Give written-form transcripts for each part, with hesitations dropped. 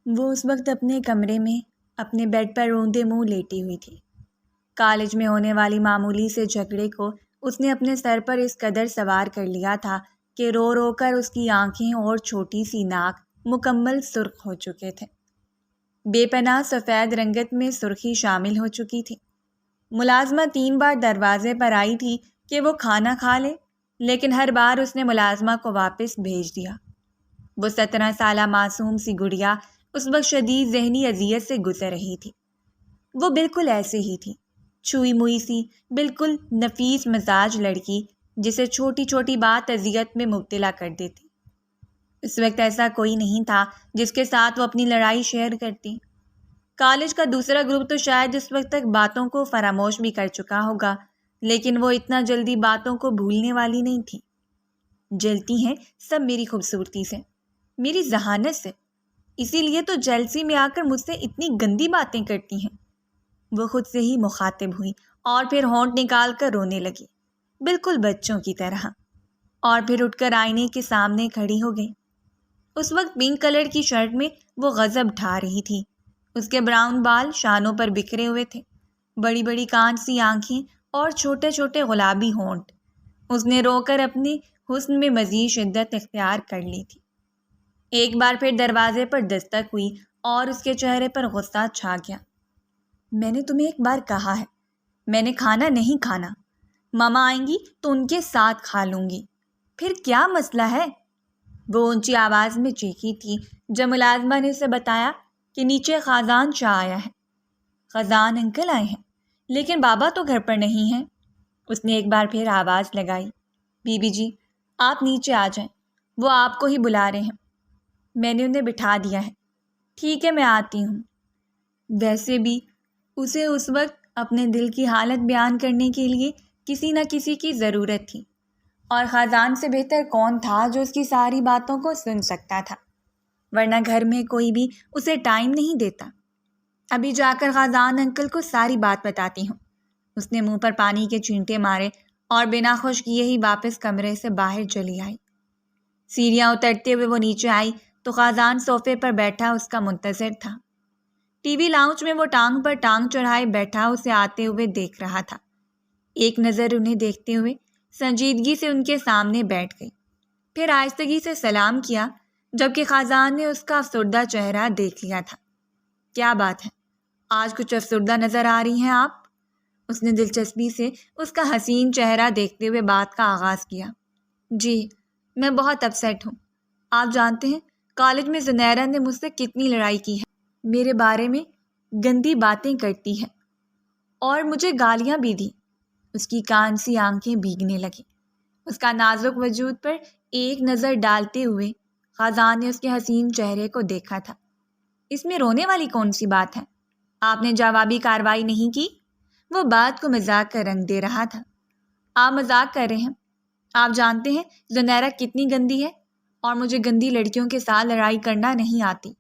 وہ اس وقت اپنے کمرے میں اپنے بیڈ پر روندے منہ لیٹی ہوئی تھی۔ کالج میں ہونے والی معمولی سے جھگڑے کو اس نے اپنے سر پر اس قدر سوار کر لیا تھا کہ رو رو کر اس کی آنکھیں اور چھوٹی سی ناک مکمل سرخ ہو چکے تھے۔ بے پناہ سفید رنگت میں سرخی شامل ہو چکی تھی۔ ملازمہ 3 بار دروازے پر آئی تھی کہ وہ کھانا کھا لے، لیکن ہر بار اس نے ملازمہ کو واپس بھیج دیا۔ وہ 17 سالہ معصوم سی گڑیا اس وقت شدید ذہنی اذیت سے گزر رہی تھی۔ وہ بالکل ایسے ہی تھی، چھوئی موئی سی، بالکل نفیس مزاج لڑکی جسے چھوٹی چھوٹی بات اذیت میں مبتلا کر دیتی۔ اس وقت ایسا کوئی نہیں تھا جس کے ساتھ وہ اپنی لڑائی شیئر کرتی۔ کالج کا دوسرا گروپ تو شاید اس وقت تک باتوں کو فراموش بھی کر چکا ہوگا، لیکن وہ اتنا جلدی باتوں کو بھولنے والی نہیں تھی۔ جلتی ہیں سب میری خوبصورتی سے، میری ذہانت سے، اسی لیے تو جیلسی میں آ کر مجھ سے اتنی گندی باتیں کرتی ہیں۔ وہ خود سے ہی مخاطب ہوئی اور پھر ہونٹ نکال کر رونے لگی، بالکل بچوں کی طرح، اور پھر اٹھ کر آئینے کے سامنے کھڑی ہو گئی۔ اس وقت پنک کلر کی شرٹ میں وہ غضب ڈھا رہی تھی۔ اس کے براؤن بال شانوں پر بکھرے ہوئے تھے، بڑی بڑی کانچ سی آنکھیں اور چھوٹے چھوٹے گلابی ہونٹ۔ اس نے رو کر اپنے حسن میں مزید شدت اختیار کر لی تھی۔ ایک بار پھر دروازے پر دستک ہوئی اور اس کے چہرے پر غصہ چھا گیا۔ میں نے تمہیں ایک بار کہا ہے، میں نے کھانا نہیں کھانا۔ ماما آئیں گی تو ان کے ساتھ کھا لوں گی، پھر کیا مسئلہ ہے؟ وہ اونچی آواز میں چیخی تھی جب ملازمہ نے اسے بتایا کہ نیچے خازان شاہ آیا ہے۔ خازان انکل آئے ہیں، لیکن بابا تو گھر پر نہیں ہیں۔ اس نے ایک بار پھر آواز لگائی۔ بی بی جی، آپ نیچے آ جائیں، وہ آپ کو ہی بلا رہے ہیں۔ میں نے انہیں بٹھا دیا ہے۔ ٹھیک ہے، میں آتی ہوں۔ ویسے بھی اسے اس وقت اپنے دل کی حالت بیان کرنے کے لیے کسی نہ کسی کی ضرورت تھی، اور خازان سے بہتر کون تھا جو اس کی ساری باتوں کو سن سکتا تھا، ورنہ گھر میں کوئی بھی اسے ٹائم نہیں دیتا۔ ابھی جا کر خازان انکل کو ساری بات بتاتی ہوں۔ اس نے منہ پر پانی کے چینٹے مارے اور بنا خوش کیے ہی واپس کمرے سے باہر چلی آئی۔ سیڑھیاں اترتے ہوئے وہ نیچے آئی تو خازان صوفے پر بیٹھا اس کا منتظر تھا۔ ٹی وی لاؤنج میں وہ ٹانگ پر ٹانگ چڑھائے بیٹھا اسے آتے ہوئے دیکھ رہا تھا۔ ایک نظر انہیں دیکھتے ہوئے سنجیدگی سے ان کے سامنے بیٹھ گئی، پھر آہستگی سے سلام کیا، جبکہ خازان نے اس کا افسردہ چہرہ دیکھ لیا تھا۔ کیا بات ہے، آج کچھ افسردہ نظر آ رہی ہیں آپ؟ اس نے دلچسپی سے اس کا حسین چہرہ دیکھتے ہوئے بات کا آغاز کیا۔ جی، میں بہت اپسیٹ ہوں۔ آپ جانتے ہیں کالج میں زنیرہ نے مجھ سے کتنی لڑائی کی ہے، میرے بارے میں گندی باتیں کرتی ہے اور مجھے گالیاں بھی دی۔ اس کی کان سی آنکھیں بھیگنے لگیں۔ اس کا نازک وجود پر ایک نظر ڈالتے ہوئے خازان نے اس کے حسین چہرے کو دیکھا تھا۔ اس میں رونے والی کون سی بات ہے؟ آپ نے جوابی کارروائی نہیں کی؟ وہ بات کو مذاق کا رنگ دے رہا تھا۔ آپ مذاق کر رہے ہیں؟ آپ جانتے ہیں زنیرہ کتنی گندی ہے، اور مجھے گندی لڑکیوں کے ساتھ لڑائی کرنا نہیں آتی۔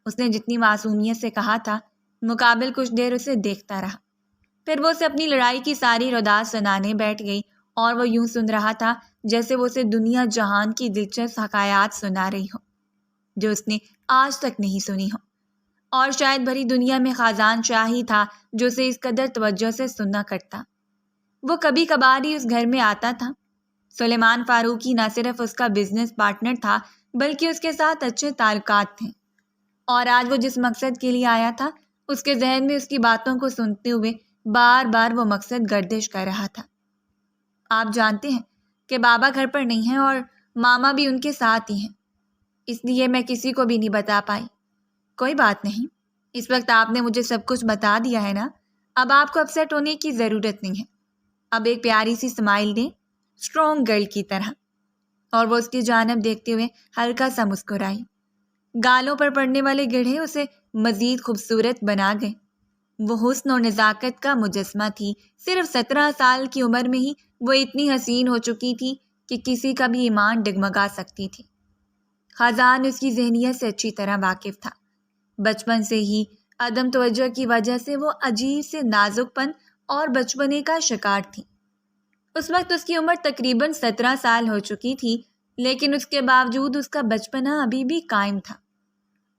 اس نے جتنی معصومیت سے کہا تھا، مقابل کچھ دیر اسے دیکھتا رہا، پھر وہ اسے اپنی لڑائی کی ساری رداعت سنانے بیٹھ گئی، اور وہ یوں سن رہا تھا جیسے وہ اسے دنیا جہان کی دلچسپ حکایات سنا رہی ہو جو اس نے آج تک نہیں سنی ہو، اور شاید بھری دنیا میں خازان شاہ ہی تھا جو اسے اس قدر توجہ سے سننا کرتا۔ وہ کبھی کبھار ہی اس گھر میں آتا تھا۔ سلیمان فاروقی نہ صرف اس کا بزنس پارٹنر تھا بلکہ اس کے ساتھ اچھے تعلقات تھے، اور آج وہ جس مقصد کے لیے آیا تھا اس کے ذہن میں اس کی باتوں کو سنتے ہوئے بار بار وہ مقصد گردش کر رہا تھا۔ آپ جانتے ہیں کہ بابا گھر پر نہیں ہیں اور ماما بھی ان کے ساتھ ہی ہیں، اس لیے میں کسی کو بھی نہیں بتا پائی۔ کوئی بات نہیں، اس وقت آپ نے مجھے سب کچھ بتا دیا ہے نا، اب آپ کو اپسیٹ ہونے کی ضرورت نہیں ہے۔ اب ایک پیاری سی اسمائل دیں، اسٹرانگ گرل کی طرح، اور وہ اس کی جانب دیکھتے ہوئے ہلکا سا مسکرائی۔ گالوں پر پڑنے والے گڑھے اسے مزید خوبصورت بنا گئے۔ وہ حسن اور نزاکت کا مجسمہ تھی۔ صرف 17 سال کی عمر میں ہی وہ اتنی حسین ہو چکی تھی کہ کسی کا بھی ایمان ڈگمگا سکتی تھی۔ خازان اس کی ذہنیت سے اچھی طرح واقف تھا۔ بچپن سے ہی عدم توجہ کی وجہ سے وہ عجیب سے نازک پن اور بچپنے کا شکار تھی۔ اس وقت اس کی عمر تقریباً 17 سال ہو چکی تھی، لیکن اس کے باوجود اس کا بچپنا ابھی بھی قائم تھا۔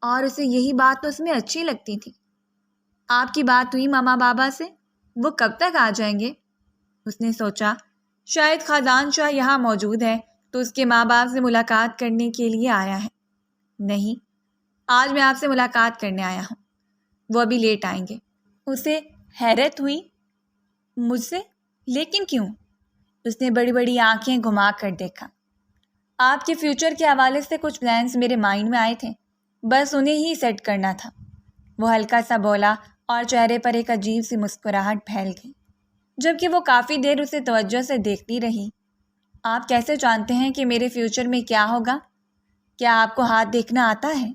اور اسے یہی بات تو اس میں اچھی لگتی تھی۔ آپ کی بات ہوئی ماما بابا سے؟ وہ کب تک آ جائیں گے؟ اس نے سوچا شاید خزان شاہ یہاں موجود ہے تو اس کے ماں باپ سے ملاقات کرنے کے لیے آیا ہے۔ نہیں، آج میں آپ سے ملاقات کرنے آیا ہوں، وہ ابھی لیٹ آئیں گے۔ اسے حیرت ہوئی، مجھ سے؟ لیکن کیوں؟ اس نے بڑی بڑی آنکھیں گھما کر دیکھا۔ آپ کے فیوچر کے حوالے سے کچھ پلانس میرے مائنڈ میں آئے تھے، بس انہیں ہی سیٹ کرنا تھا، وہ ہلکا سا بولا اور چہرے پر ایک عجیب سی مسکراہٹ پھیل گئی، جبکہ وہ کافی دیر اسے توجہ سے دیکھتی رہی۔ آپ کیسے جانتے ہیں کہ میرے فیوچر میں کیا ہوگا؟ کیا آپ کو ہاتھ دیکھنا آتا ہے؟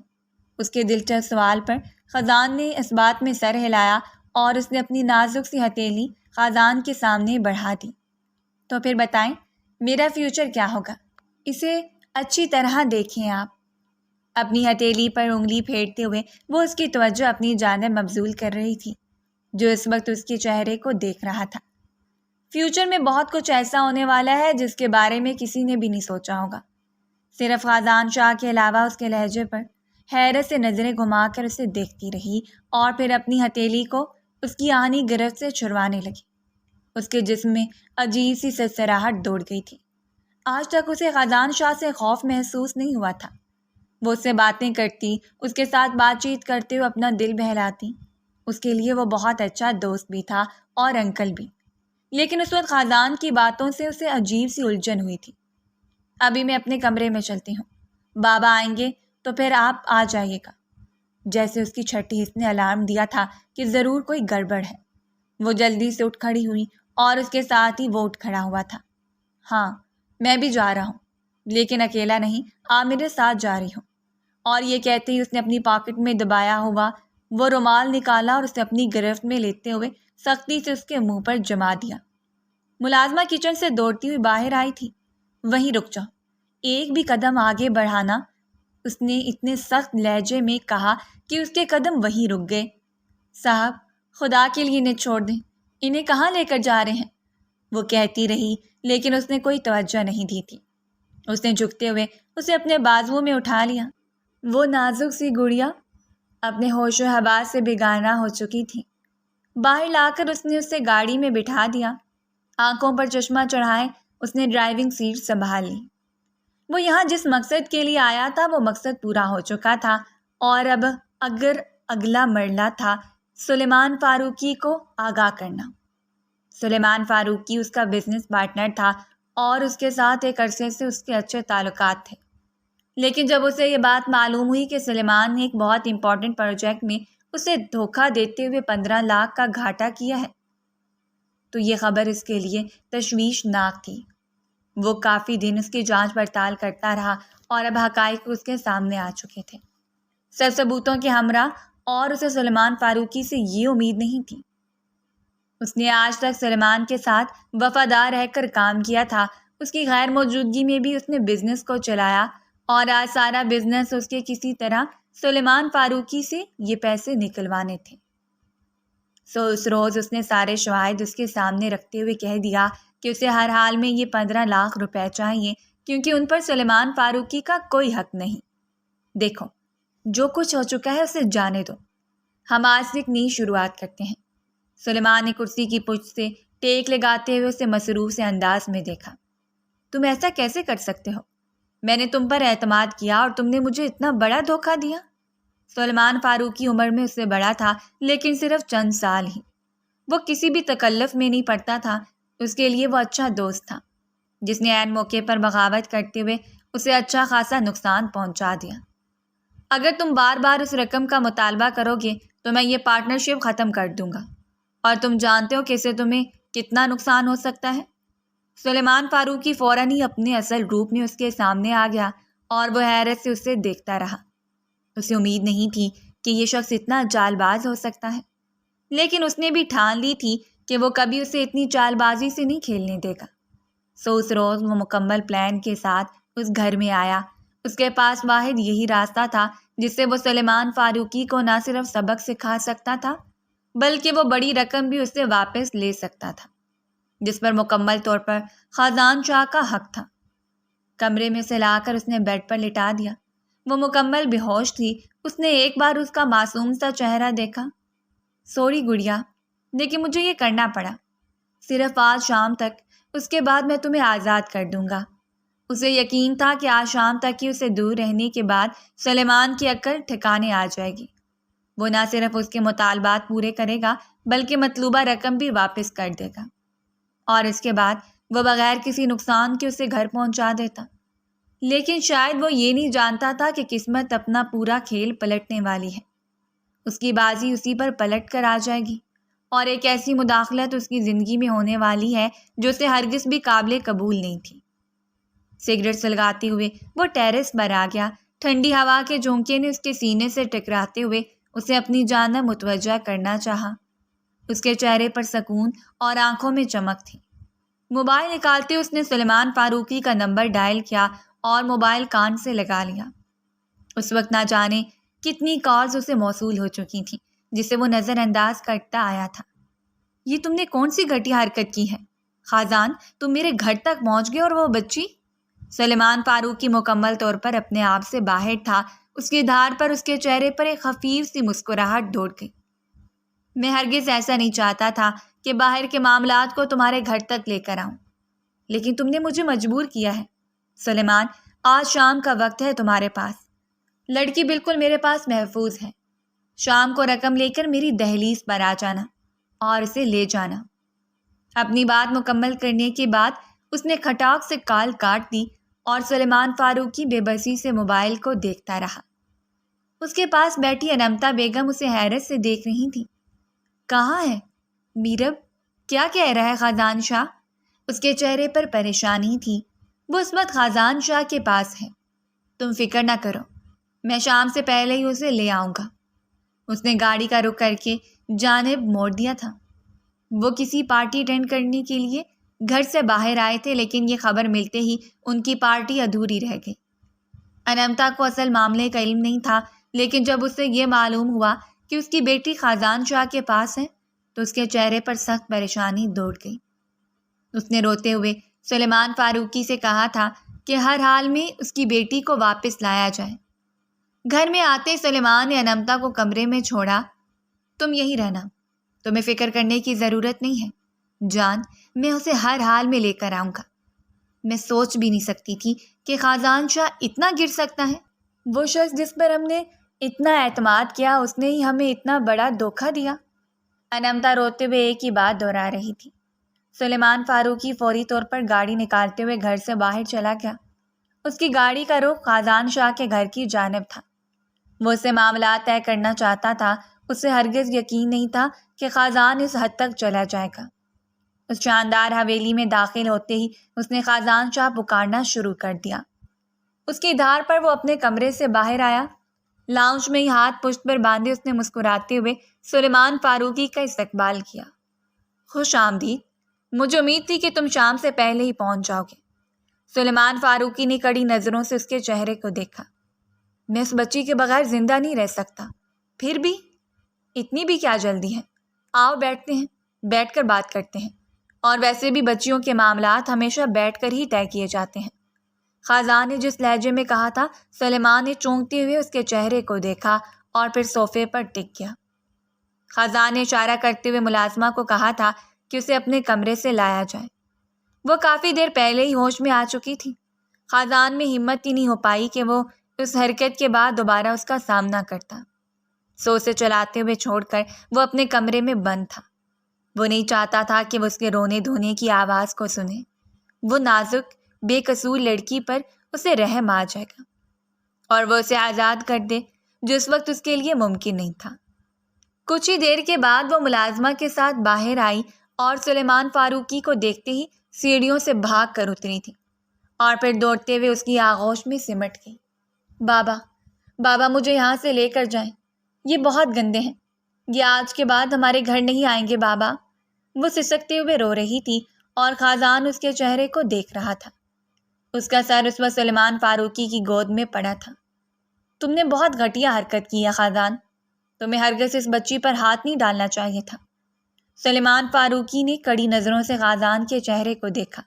اس کے دلچسپ سوال پر خزان نے اس بات میں سر ہلایا اور اس نے اپنی نازک سی ہتھیلی خزان کے سامنے بڑھا دی۔ تو پھر بتائیں میرا فیوچر کیا ہوگا؟ اسے اچھی طرح دیکھیں آپ۔ اپنی ہتھیلی پر انگلی پھیرتے ہوئے وہ اس کی توجہ اپنی جانب مبذول کر رہی تھی، جو اس وقت اس کے چہرے کو دیکھ رہا تھا۔ فیوچر میں بہت کچھ ایسا ہونے والا ہے جس کے بارے میں کسی نے بھی نہیں سوچا ہوگا۔ صرف خزان شاہ کے علاوہ اس کے لہجے پر حیرت سے نظریں گھما کر اسے دیکھتی رہی اور پھر اپنی ہتھیلی کو اس کی آہنی گرفت سے چھڑوانے لگی۔ اس کے جسم میں عجیب سی سرسراہٹ دوڑ گئی تھی۔ آج تک اسے خزان شاہ سے خوف محسوس نہیں ہوا تھا۔ وہ اس سے باتیں کرتی، اس کے ساتھ بات چیت کرتے ہوئے اپنا دل بہلاتی۔ اس کے لیے وہ بہت اچھا دوست بھی تھا اور انکل بھی، لیکن اس وقت خزان کی باتوں سے اسے عجیب سی الجھن ہوئی تھی۔ ابھی میں اپنے کمرے میں چلتی ہوں، بابا آئیں گے تو پھر آپ آ جائیے گا۔ جیسے اس کی چھٹی حس نے الارم دیا تھا کہ ضرور کوئی گڑبڑ ہے۔ وہ جلدی سے اٹھ کھڑی ہوئی اور اس کے ساتھ ہی وہ اٹھ کھڑا ہوا تھا۔ ہاں، میں بھی جا رہا ہوں، لیکن اکیلا نہیں، آپ میرے ساتھ جا رہی ہوں۔ اور یہ کہتے ہی اس نے اپنی پاکٹ میں دبایا ہوا وہ رومال نکالا اور اسے اپنی گرفت میں لیتے ہوئے سختی سے اس کے منہ پر جما دیا۔ ملازمہ کچن سے دوڑتی ہوئی باہر آئی تھی۔ وہیں رک جاؤ، ایک بھی قدم آگے بڑھانا، اس نے اتنے سخت لہجے میں کہا کہ اس کے قدم وہیں رک گئے۔ صاحب، خدا کے لیے انہیں چھوڑ دیں، انہیں کہاں لے کر جا رہے ہیں؟ وہ کہتی رہی، لیکن اس نے کوئی توجہ نہیں دی تھی۔ اس نے جھکتے ہوئے اسے اپنے بازوؤں میں اٹھا لیا۔ وہ نازک سی گڑیا اپنے ہوش و حواس سے بیگانہ ہو چکی تھی۔ باہر لا کر اس نے اسے گاڑی میں بٹھا دیا۔ آنکھوں پر چشمہ چڑھائے اس نے ڈرائیونگ سیٹ سنبھال لی۔ وہ یہاں جس مقصد کے لیے آیا تھا وہ مقصد پورا ہو چکا تھا، اور اب اگر اگلا مرحلہ تھا سلیمان فاروقی کو آگاہ کرنا۔ سلیمان فاروقی اس کا بزنس پارٹنر تھا اور اس کے ساتھ ایک عرصے سے اس کے اچھے تعلقات تھے، لیکن جب اسے یہ بات معلوم ہوئی کہ سلیمان نے ایک بہت امپورٹنٹ پروجیکٹ میں اسے دھوکہ دیتے ہوئے 15 لاکھ کا گھاٹا کیا ہے تو یہ خبر اس کے لیے تشویشناک تھی۔ وہ کافی دن اس کی جانچ پڑتال کرتا رہا اور اب حقائق اس کے سامنے آ چکے تھے، سب ثبوتوں کے ہمراہ، اور اسے سلیمان فاروقی سے یہ امید نہیں تھی۔ اس نے آج تک سلیمان کے ساتھ وفادار رہ کر کام کیا تھا، اس کی غیر موجودگی میں بھی اس نے بزنس کو چلایا، اور آج سارا بزنس اس کے کسی طرح سلیمان فاروقی سے یہ پیسے نکلوانے تھے۔ اس روز اس نے سارے شواہد اس کے سامنے رکھتے ہوئے کہہ دیا کہ اسے ہر حال میں یہ 15 لاکھ روپے چاہیے، کیونکہ ان پر سلیمان فاروقی کا کوئی حق نہیں۔ دیکھو، جو کچھ ہو چکا ہے اسے جانے دو، ہم آج سے ایک نئی شروعات کرتے ہیں۔ سلیمان نے کرسی کی پشت سے ٹیک لگاتے ہوئے اسے مسرور سے انداز میں دیکھا۔ تم ایسا کیسے کر سکتے ہو؟ میں نے تم پر اعتماد کیا اور تم نے مجھے اتنا بڑا دھوکہ دیا۔ سلیمان فاروقی عمر میں اس سے بڑا تھا، لیکن صرف چند سال ہی۔ وہ کسی بھی تکلف میں نہیں پڑتا تھا، اس کے لیے وہ اچھا دوست تھا جس نے عین موقع پر بغاوت کرتے ہوئے اسے اچھا خاصا نقصان پہنچا دیا۔ اگر تم بار بار اس رقم کا مطالبہ کرو گے تو میں یہ پارٹنرشپ ختم کر دوں گا، اور تم جانتے ہو کہ اسے تمہیں کتنا نقصان ہو سکتا ہے۔ سلیمان فاروقی فوراً ہی اپنے اصل روپ میں اس کے سامنے آ گیا اور وہ حیرت سے اسے دیکھتا رہا۔ اسے امید نہیں تھی کہ یہ شخص اتنا چال باز ہو سکتا ہے، لیکن اس نے بھی ٹھان لی تھی کہ وہ کبھی اسے اتنی چال بازی سے نہیں کھیلنے دے گا۔ اس روز وہ مکمل پلان کے ساتھ اس گھر میں آیا۔ اس کے پاس واحد یہی راستہ تھا جس سے وہ سلیمان فاروقی کو نہ صرف سبق سکھا سکتا تھا بلکہ وہ بڑی رقم بھی اس سے واپس لے سکتا تھا، جس پر مکمل طور پر خزان شاہ کا حق تھا۔ کمرے میں سے لا کر اس نے بیڈ پر لٹا دیا۔ وہ مکمل بے ہوش تھی اس نے ایک بار اس کا معصوم سا چہرہ دیکھا۔ سوری گڑیا، لیکن مجھے یہ کرنا پڑا، صرف آج شام تک، اس کے بعد میں تمہیں آزاد کر دوں گا۔ اسے یقین تھا کہ آج شام تک ہی اسے دور رہنے کے بعد سلیمان کی عقل ٹھکانے آ جائے گی۔ وہ نہ صرف اس کے مطالبات پورے کرے گا بلکہ مطلوبہ رقم بھی واپس کر دے گا، اور اس کے بعد وہ بغیر کسی نقصان کے اسے گھر پہنچا دیتا۔ لیکن شاید وہ یہ نہیں جانتا تھا کہ قسمت اپنا پورا کھیل پلٹنے والی ہے۔ اس کی بازی اسی پر پلٹ کر آ جائے گی، اور ایک ایسی مداخلت اس کی زندگی میں ہونے والی ہے جو اسے ہرگز بھی قابل قبول نہیں تھی۔ سگریٹ سلگاتے ہوئے وہ ٹیرس پر آ گیا۔ ٹھنڈی ہوا کے جھونکے نے اس کے سینے سے ٹکراتے ہوئے اسے اپنی جانب متوجہ کرنا چاہا۔ اس کے چہرے پر سکون اور آنکھوں میں چمک تھی۔ موبائل نکالتے اس نے سلیمان فاروقی کا نمبر ڈائل کیا اور موبائل کان سے لگا لیا۔ اس وقت نہ جانے کتنی کالز اسے موصول ہو چکی تھیں جسے وہ نظر انداز کرتا آیا تھا۔ یہ تم نے کون سی گھٹیا حرکت کی ہے؟ خازان، تم میرے گھر تک پہنچ گئے اور وہ بچی؟ سلیمان فاروقی مکمل طور پر اپنے آپ سے باہر تھا۔ اس کی دھار پر اس کے چہرے پر ایک خفیف سی مسکراہٹ دوڑ گئی۔ میں ہرگز ایسا نہیں چاہتا تھا کہ باہر کے معاملات کو تمہارے گھر تک لے کر آؤں، لیکن تم نے مجھے مجبور کیا ہے۔ سلیمان، آج شام کا وقت ہے تمہارے پاس۔ لڑکی بالکل میرے پاس محفوظ ہے۔ شام کو رقم لے کر میری دہلیز پر آ جانا اور اسے لے جانا۔ اپنی بات مکمل کرنے کے بعد اس نے کھٹاک سے کال کاٹ دی اور سلیمان فاروقی بے بسی سے موبائل کو دیکھتا رہا۔ اس کے پاس بیٹھی انمتا بیگم اسے حیرت سے دیکھ رہی تھی۔ کہاں ہے میرب؟ کیا کہہ رہا ہے خازان شاہ؟ اس کے چہرے پر پریشانی تھی۔ وہ اس وقت خازان شاہ کے پاس ہے۔ تم فکر نہ کرو، میں شام سے پہلے ہی اسے لے آؤں گا۔ اس نے گاڑی کا رخ کر کے جانب موڑ دیا تھا۔ وہ کسی پارٹی اٹینڈ کرنے کے لیے گھر سے باہر آئے تھے، لیکن یہ خبر ملتے ہی ان کی پارٹی ادھوری رہ گئی۔ انمتا کو اصل معاملے کا علم نہیں تھا، لیکن جب اسے یہ معلوم ہوا کہ اس کی بیٹی خازان شاہ کے پاس ہے تو اس کے چہرے پر سخت پریشانی دوڑ گئی۔ اس نے روتے ہوئے سلیمان فاروقی سے کہا تھا کہ ہر حال میں اس کی بیٹی کو واپس لایا جائے۔ گھر میں آتے سلیمان نے انمتا کو کمرے میں چھوڑا۔ تم یہی رہنا، تمہیں فکر کرنے کی ضرورت نہیں ہے جان، میں اسے ہر حال میں لے کر آؤں گا۔ میں سوچ بھی نہیں سکتی تھی کہ خازان شاہ اتنا گر سکتا ہے۔ وہ شخص جس پر ہم نے اتنا اعتماد کیا، اس نے ہی ہمیں اتنا بڑا دھوکہ دیا۔ انمتا روتے ہوئے ایک ہی بات دہرا رہی تھی۔ سلیمان فاروقی فوری طور پر گاڑی نکالتے ہوئے گھر سے باہر چلا گیا۔ اس کی گاڑی کا رخ خازان شاہ کے گھر کی جانب تھا۔ وہ اسے معاملات طے کرنا چاہتا تھا۔ اسے ہرگز یقین نہیں تھا کہ خازان اس حد تک چلا جائے گا۔ اس شاندار حویلی میں داخل ہوتے ہی اس نے خازان شاہ پکارنا شروع کر دیا۔ اس کی دھار پر وہ اپنے کمرے سے باہر آیا۔ لاؤنج میں ہی ہاتھ پشت پر باندھے اس نے مسکراتے ہوئے سلیمان فاروقی کا استقبال کیا۔ خوش آمدید، مجھے امید تھی کہ تم شام سے پہلے ہی پہنچ جاؤ گے۔ سلیمان فاروقی نے کڑی نظروں سے اس کے چہرے کو دیکھا۔ میں اس بچی کے بغیر زندہ نہیں رہ سکتا۔ پھر بھی اتنی بھی کیا جلدی ہے؟ آؤ بیٹھتے ہیں، بیٹھ کر بات کرتے ہیں، اور ویسے بھی بچیوں کے معاملات ہمیشہ بیٹھ کر ہی طے کیے جاتے ہیں۔ خازان نے جس لہجے میں کہا تھا، سلیمان نے چونکتے ہوئے اس کے چہرے کو دیکھا اور پھر صوفے پر ٹک گیا۔ خازان نے اشارہ کرتے ہوئے ملازمہ کو کہا تھا کہ اسے اپنے کمرے سے لایا جائے۔ وہ کافی دیر پہلے ہی ہوش میں آ چکی تھی۔ خازان میں ہمت ہی نہیں ہو پائی کہ وہ اس حرکت کے بعد دوبارہ اس کا سامنا کرتا۔ سے چلاتے ہوئے چھوڑ کر وہ اپنے کمرے میں بند تھا۔ وہ نہیں چاہتا تھا کہ وہ اس کے رونے دھونے کی آواز کو سنے۔ وہ نازک بے قصور لڑکی پر اسے رحم آ جائے گا اور وہ اسے آزاد کر دے، جو اس وقت اس کے لیے ممکن نہیں تھا۔ کچھ ہی دیر کے بعد وہ ملازمہ کے ساتھ باہر آئی اور سلیمان فاروقی کو دیکھتے ہی سیڑھیوں سے بھاگ کر اتری تھی اور پھر دوڑتے ہوئے اس کی آغوش میں سمٹ گئی۔ بابا مجھے یہاں سے لے کر جائیں، یہ بہت گندے ہیں، یہ آج کے بعد ہمارے گھر نہیں آئیں گے بابا۔ وہ سسکتے ہوئے رو رہی تھی اور خازان اس کے چہرے کو دیکھ رہا تھا۔ اس کا سر اس وقت سلیمان فاروقی کی گود میں پڑا تھا۔ تم نے بہت گھٹیا حرکت کی ہے خازان، تمہیں ہرگز اس بچی پر ہاتھ نہیں ڈالنا چاہیے تھا۔ سلیمان فاروقی نے کڑی نظروں سے خازان کے چہرے کو دیکھا،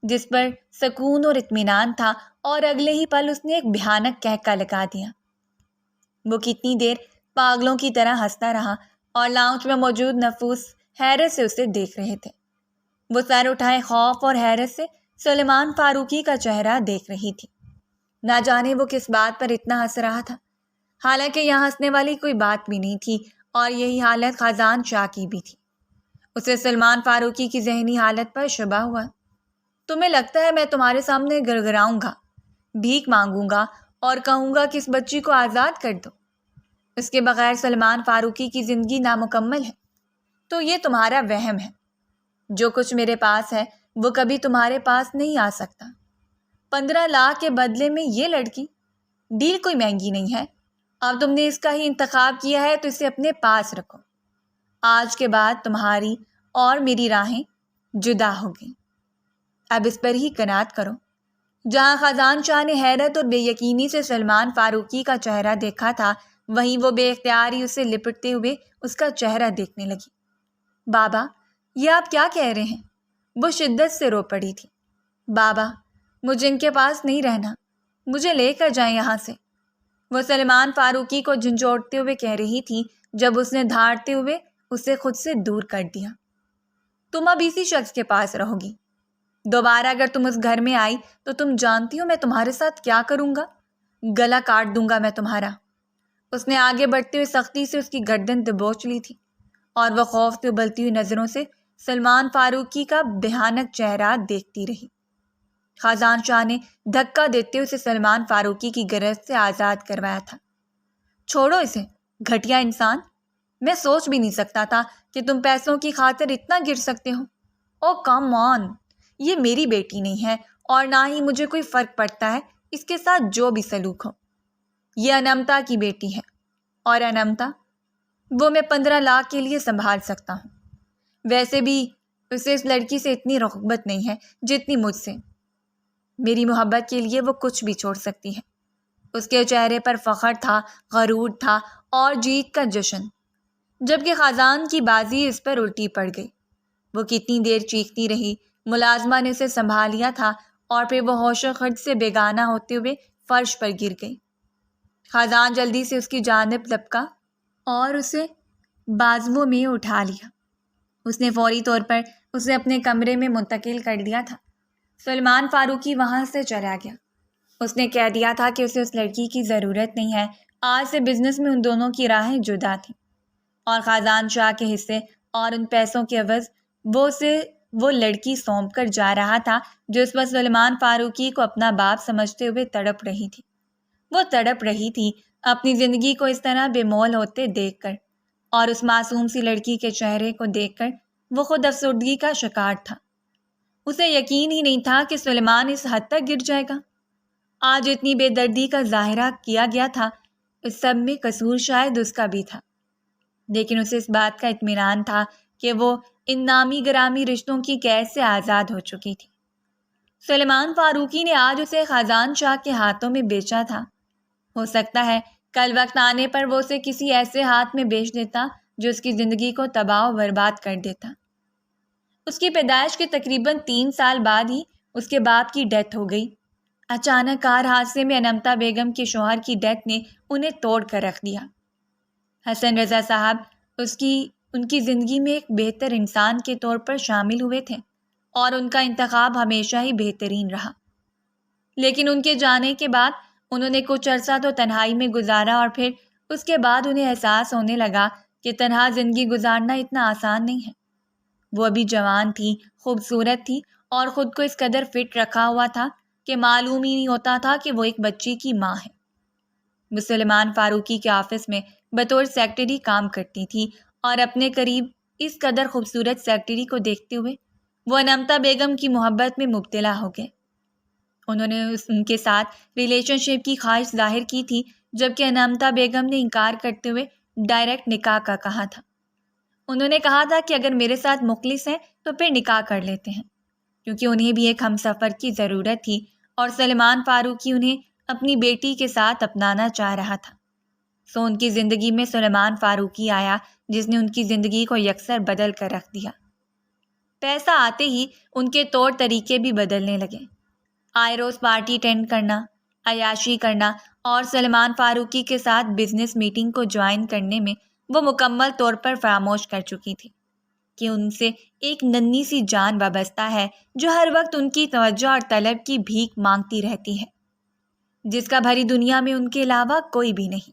جس پر سکون اور اطمینان تھا، اور اگلے ہی پل اس نے ایک بھیانک کہکا لگا دیا۔ وہ کتنی دیر پاگلوں کی طرح ہنستا رہا اور لاؤنج میں موجود نفوس حیرت سے اسے دیکھ رہے تھے۔ وہ سر اٹھائے خوف اور حیرت سے سلیمان فاروقی کا چہرہ دیکھ رہی تھی۔ نہ جانے وہ کس بات پر اتنا ہنس رہا تھا، حالانکہ یہاں ہنسنے والی کوئی بات بھی نہیں تھی، اور یہی حالت خزان شاہ کی بھی تھی۔ اسے سلمان فاروقی کی ذہنی حالت پر شبہ ہوا۔ تمہیں لگتا ہے میں تمہارے سامنے گڑگڑاؤں گا، بھیک مانگوں گا اور کہوں گا کہ اس بچی کو آزاد کر دو؟ اس کے بغیر سلمان فاروقی کی زندگی نامکمل ہے۔ تو یہ تمہارا وہم ہے۔ جو کچھ میرے پاس ہے وہ کبھی تمہارے پاس نہیں آ سکتا۔ 15 لاکھ کے بدلے میں یہ لڑکی، ڈیل کوئی مہنگی نہیں ہے۔ اب تم نے اس کا ہی انتخاب کیا ہے تو اسے اپنے پاس رکھو۔ آج کے بعد تمہاری اور میری راہیں جدا ہو گئیں۔ اب اس پر ہی قناعت کرو۔ جہاں خزان شاہ نے حیرت اور بے یقینی سے سلمان فاروقی کا چہرہ دیکھا تھا، وہیں وہ بے اختیار ہی اسے لپٹتے ہوئے اس کا چہرہ دیکھنے لگی۔ بابا، یہ آپ کیا کہہ رہے ہیں؟ وہ شدت سے رو پڑی تھی۔ بابا، مجھے ان کے پاس نہیں رہنا، مجھے لے کر جائیں یہاں سے، وہ سلمان فاروقی کو جھنجھوڑتے ہوئے کہہ رہی تھی، جب اس نے دھاڑتے ہوئے اسے خود سے دور کر دیا۔ تم اب اسی شخص کے پاس رہو گی۔ دوبارہ اگر تم اس گھر میں آئی تو تم جانتی ہو میں تمہارے ساتھ کیا کروں گا؟ گلا کاٹ دوں گا میں تمہارا۔ اس نے آگے بڑھتے ہوئے سختی سے اس کی گردن دبوچ لی تھی، اور وہ خوف سے ابلتی ہوئی نظروں سے سلمان فاروقی کا بھیانک چہرہ دیکھتی رہی۔ خزان شاہ نے دھکا دیتے ہوئے اسے سلمان فاروقی کی گرفت سے آزاد کروایا تھا۔ چھوڑو اسے، گھٹیا انسان، میں سوچ بھی نہیں سکتا تھا کہ تم پیسوں کی خاطر اتنا گر سکتے ہو۔ او کم آن، یہ میری بیٹی نہیں ہے اور نہ ہی مجھے کوئی فرق پڑتا ہے اس کے ساتھ جو بھی سلوک ہو۔ یہ انمتا کی بیٹی ہے، اور انمتا وہ میں 15 لاکھ کے لیے سنبھال سکتا ہوں۔ ویسے بھی اسے اس لڑکی سے اتنی رغبت نہیں ہے جتنی مجھ سے۔ میری محبت کے لیے وہ کچھ بھی چھوڑ سکتی ہے۔ اس کے چہرے پر فخر تھا، غرور تھا اور جیت کا جشن، جبکہ خزان کی بازی اس پر الٹی پڑ گئی۔ وہ کتنی دیر چیختی رہی، ملازمہ نے اسے سنبھال لیا تھا، اور پھر وہ ہوش و خرد سے بیگانہ ہوتے ہوئے فرش پر گر گئی۔ خزان جلدی سے اس کی جانب لپکا اور اسے بازوؤں میں اٹھا لیا۔ اس نے فوری طور پر اسے اپنے کمرے میں منتقل کر دیا تھا۔ سلمان فاروقی وہاں سے چلا گیا۔ اس نے کہہ دیا تھا کہ اسے اس لڑکی کی ضرورت نہیں ہے۔ آج سے بزنس میں ان دونوں کی راہیں جدا تھیں، اور خزان شاہ کے حصے اور ان پیسوں کے عوض وہ لڑکی سونپ کر جا رہا تھا جو اس وقت سلمان فاروقی کو اپنا باپ سمجھتے ہوئے تڑپ رہی تھی۔ وہ تڑپ رہی تھی اپنی زندگی کو اس طرح بے مول ہوتے دیکھ کر، اور اس معصوم سی لڑکی کے چہرے کو دیکھ کر وہ خود افسردگی کا شکار تھا۔ اسے یقین ہی نہیں تھا کہ سلیمان اس حد تک گر جائے گا۔ آج اتنی بے دردی کا ظاہرہ کیا گیا تھا، اس سب میں قصور شاید اس کا بھی تھا، لیکن اسے اس بات کا اطمینان تھا کہ وہ ان نامی گرامی رشتوں کی قید سے آزاد ہو چکی تھی۔ سلیمان فاروقی نے آج اسے خزان شاہ کے ہاتھوں میں بیچا تھا۔ ہو سکتا ہے کل وقت آنے پر وہ اسے کسی ایسے ہاتھ میں بیچ دیتا جو اس کی زندگی کو تباہ و برباد کر دیتا۔ اس کی پیدائش کے تقریباً 3 سال بعد ہی اس کے باپ کی ڈیتھ ہو گئی۔ اچانک کار حادثے میں انمتا بیگم کے شوہر کی ڈیتھ نے انہیں توڑ کر رکھ دیا۔ حسن رضا صاحب ان کی زندگی میں ایک بہتر انسان کے طور پر شامل ہوئے تھے، اور ان کا انتخاب ہمیشہ ہی بہترین رہا۔ لیکن ان کے جانے کے بعد انہوں نے کچھ عرصہ تو تنہائی میں گزارا، اور پھر اس کے بعد انہیں احساس ہونے لگا کہ تنہا زندگی گزارنا اتنا آسان نہیں ہے۔ وہ ابھی جوان تھی، خوبصورت تھی، اور خود کو اس قدر فٹ رکھا ہوا تھا کہ معلوم ہی نہیں ہوتا تھا کہ وہ ایک بچی کی ماں ہے۔ وہ سلمان فاروقی کے آفس میں بطور سیکرٹری کام کرتی تھی، اور اپنے قریب اس قدر خوبصورت سیکرٹری کو دیکھتے ہوئے وہ انمتا بیگم کی محبت میں مبتلا ہو گئے۔ انہوں نے ان کے ساتھ ریلیشن شپ کی خواہش ظاہر کی تھی، جبکہ انمتا بیگم نے انکار کرتے ہوئے ڈائریکٹ نکاح کا کہا تھا۔ انہوں نے کہا تھا کہ اگر میرے ساتھ مخلص ہیں تو پھر نکاح کر لیتے ہیں، کیونکہ انہیں بھی ایک ہمسفر کی ضرورت تھی، اور سلمان فاروقی انہیں اپنی بیٹی کے ساتھ اپنانا چاہ رہا تھا۔ سو ان کی زندگی میں سلمان فاروقی آیا، جس نے ان کی زندگی کو یکسر بدل کر رکھ دیا۔ پیسہ آتے ہی ان کے طور طریقے بھی بدلنے لگے۔ آئے روز پارٹی اٹینڈ کرنا، عیاشی کرنا اور سلمان فاروقی کے ساتھ بزنس میٹنگ کو جوائن کرنے میں وہ مکمل طور پر فراموش کر چکی تھی کہ ان سے ایک ننھی سی جان وابستہ ہے جو ہر وقت ان کی توجہ اور طلب کی بھیک مانگتی رہتی ہے، جس کا بھری دنیا میں ان کے علاوہ کوئی بھی نہیں۔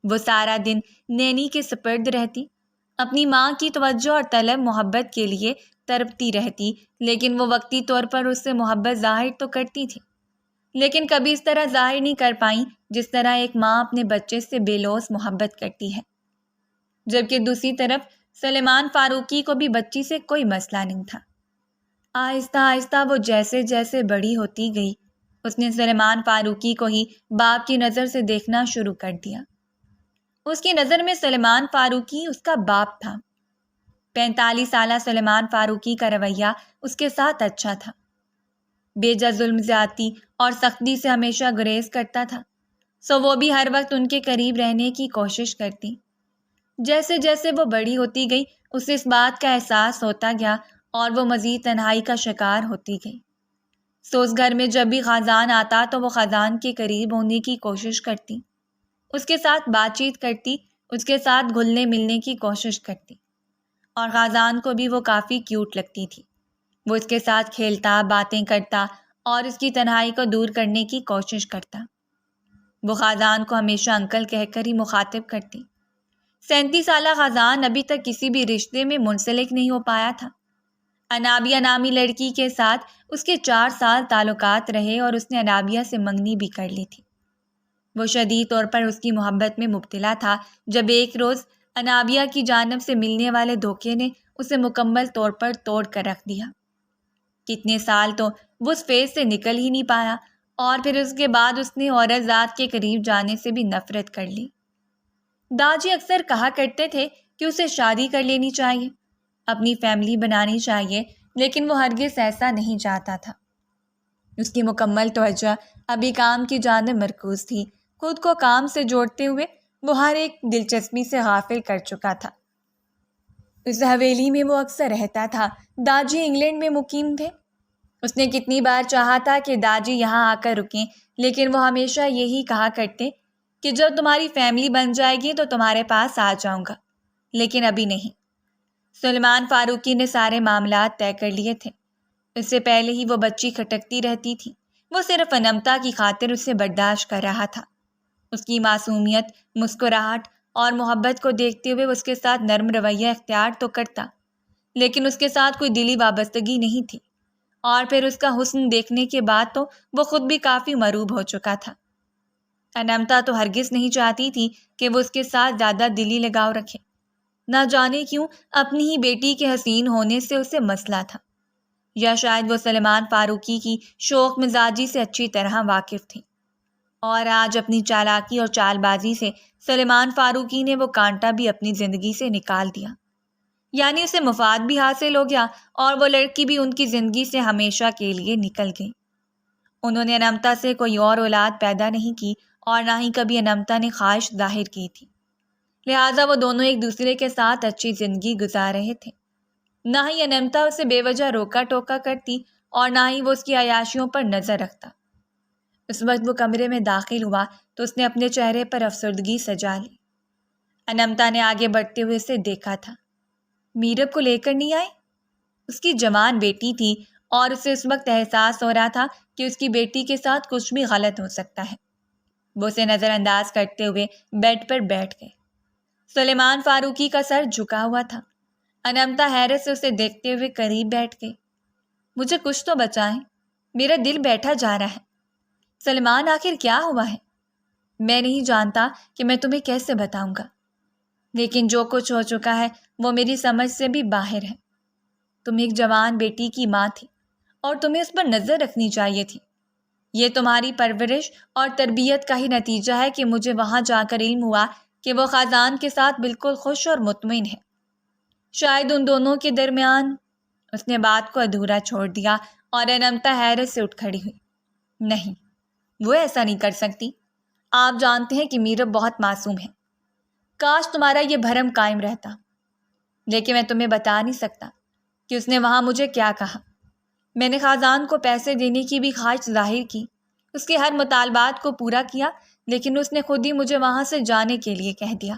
وہ سارا دن نینی کے سپرد رہتی، اپنی ماں کی توجہ اور طلب محبت کے لیے تڑپتی رہتی، لیکن وہ وقتی طور پر اس سے محبت ظاہر تو کرتی تھی، لیکن کبھی اس طرح ظاہر نہیں کر پائیں جس طرح ایک ماں اپنے بچے سے بے لوث محبت کرتی ہے۔ جبکہ دوسری طرف سلیمان فاروقی کو بھی بچی سے کوئی مسئلہ نہیں تھا۔ آہستہ آہستہ وہ جیسے جیسے بڑی ہوتی گئی، اس نے سلیمان فاروقی کو ہی باپ کی نظر سے دیکھنا شروع کر دیا۔ اس کی نظر میں سلیمان فاروقی اس کا باپ تھا۔ 45 سالہ سلیمان فاروقی کا رویہ اس کے ساتھ اچھا تھا، بے جا ظلم زیادتی اور سختی سے ہمیشہ گریز کرتا تھا، سو وہ بھی ہر وقت ان کے قریب رہنے کی کوشش کرتی۔ جیسے جیسے وہ بڑی ہوتی گئی اسے اس بات کا احساس ہوتا گیا اور وہ مزید تنہائی کا شکار ہوتی گئی۔ سو اس گھر میں جب بھی خازان آتا تو وہ خازان کے قریب ہونے کی کوشش کرتی، اس کے ساتھ بات چیت کرتی، اس کے ساتھ گھلنے ملنے کی کوشش کرتی، اور خازان کو بھی وہ کافی کیوٹ لگتی تھی۔ وہ اس کے ساتھ کھیلتا، باتیں کرتا اور اس کی تنہائی کو دور کرنے کی کوشش کرتا۔ وہ خازان کو ہمیشہ انکل کہہ کر ہی مخاطب کرتی۔ 37 سالہ خازان ابھی تک کسی بھی رشتے میں منسلک نہیں ہو پایا تھا۔ انابیہ نامی لڑکی کے ساتھ اس کے 4 سال تعلقات رہے اور اس نے انابیہ سے منگنی بھی کر لی تھی۔ وہ شدید طور پر اس کی محبت میں مبتلا تھا جب ایک روز انابیہ کی جانب سے ملنے والے دھوکے نے اسے مکمل طور پر توڑ کر رکھ دیا۔ کتنے سال تو وہ اس فیز سے نکل ہی نہیں پایا، اور پھر اس کے بعد اس نے عورت ذات کے قریب جانے سے بھی نفرت کر لی۔ داجی اکثر کہا کرتے تھے کہ اسے شادی کر لینی چاہیے، اپنی فیملی بنانی چاہیے، لیکن وہ ہرگز ایسا نہیں چاہتا تھا۔ اس کی مکمل توجہ ابھی کام کی جانب مرکوز تھی۔ خود کو کام سے جوڑتے ہوئے وہ ہر ایک دلچسپی سے غافل کر چکا تھا۔ اس حویلی میں وہ اکثر رہتا تھا۔ داجی انگلینڈ میں مقیم تھے۔ اس نے کتنی بار چاہا تھا کہ داجی یہاں آ کر رکیں، لیکن وہ ہمیشہ یہی کہا کرتے کہ جب تمہاری فیملی بن جائے گی تو تمہارے پاس آ جاؤں گا، لیکن ابھی نہیں۔ سلیمان فاروقی نے سارے معاملات طے کر لیے تھے۔ اس سے پہلے ہی وہ بچی کھٹکتی رہتی تھی، وہ صرف انمتا کی خاطر اسے برداشت کر رہا تھا۔ اس کی معصومیت، مسکراہٹ اور محبت کو دیکھتے ہوئے اس کے ساتھ نرم رویہ اختیار تو کرتا، لیکن اس کے ساتھ کوئی دلی وابستگی نہیں تھی، اور پھر اس کا حسن دیکھنے کے بعد تو وہ خود بھی کافی مروب ہو چکا تھا۔ انمتا تو ہرگز نہیں چاہتی تھی کہ وہ اس کے ساتھ زیادہ دلی لگاؤ رکھے، نہ جانے کیوں اپنی ہی بیٹی کے حسین ہونے سے اسے مسئلہ تھا، یا شاید وہ سلیمان فاروقی کی شوخ مزاجی سے اچھی طرح واقف تھی، اور آج اپنی چالاکی اور چال بازی سے سلیمان فاروقی نے وہ کانٹا بھی اپنی زندگی سے نکال دیا، یعنی اسے مفاد بھی حاصل ہو گیا اور وہ لڑکی بھی ان کی زندگی سے ہمیشہ کے لیے نکل گئی۔ انہوں نے انمتا سے کوئی اور اولاد پیدا نہیں کی اور نہ ہی کبھی انمتا نے خواہش ظاہر کی تھی، لہٰذا وہ دونوں ایک دوسرے کے ساتھ اچھی زندگی گزار رہے تھے۔ نہ ہی انمتا اسے بے وجہ روکا ٹوکا کرتی اور نہ ہی وہ اس کی عیاشیوں پر نظر رکھتا۔ اس وقت وہ کمرے میں داخل ہوا تو اس نے اپنے چہرے پر افسردگی سجا لی۔ انمتا نے آگے بڑھتے ہوئے اسے دیکھا تھا۔ میرب کو لے کر نہیں آئی؟ اس کی جوان بیٹی تھی اور اسے اس وقت احساس ہو رہا تھا کہ اس کی بیٹی کے ساتھ کچھ بھی غلط ہو سکتا ہے۔ وہ اسے نظر انداز کرتے ہوئے بیڈ پر بیٹھ گئے۔ سلیمان فاروقی کا سر جھکا ہوا تھا۔ انمتا حیرت سے اسے دیکھتے ہوئے قریب بیٹھ گئی۔ مجھے کچھ تو بتائیں، میرا دل بیٹھا جا رہا ہے۔ سلیمان آخر کیا ہوا ہے؟ میں نہیں جانتا کہ میں تمہیں کیسے بتاؤں گا، لیکن جو کچھ ہو چکا ہے وہ میری سمجھ سے بھی باہر ہے۔ تم ایک جوان بیٹی کی ماں تھی اور تمہیں اس پر نظر رکھنی چاہیے تھی۔ یہ تمہاری پرورش اور تربیت کا ہی نتیجہ ہے کہ مجھے وہاں جا کر علم ہوا کہ وہ خازان کے ساتھ بالکل خوش اور مطمئن ہے۔ شاید ان دونوں کے درمیان… اس نے بات کو ادھورا چھوڑ دیا اور انمتا حیرت سے اٹھ کھڑی ہوئی۔ نہیں، وہ ایسا نہیں کر سکتی۔ آپ جانتے ہیں کہ میرب بہت معصوم ہے۔ کاش تمہارا یہ بھرم قائم رہتا، لیکن میں تمہیں بتا نہیں سکتا کہ اس نے وہاں مجھے کیا کہا۔ میں نے خازان کو پیسے دینے کی بھی خواہش ظاہر کی، اس کے ہر مطالبات کو پورا کیا، لیکن اس نے خود ہی مجھے وہاں سے جانے کے لیے کہہ دیا،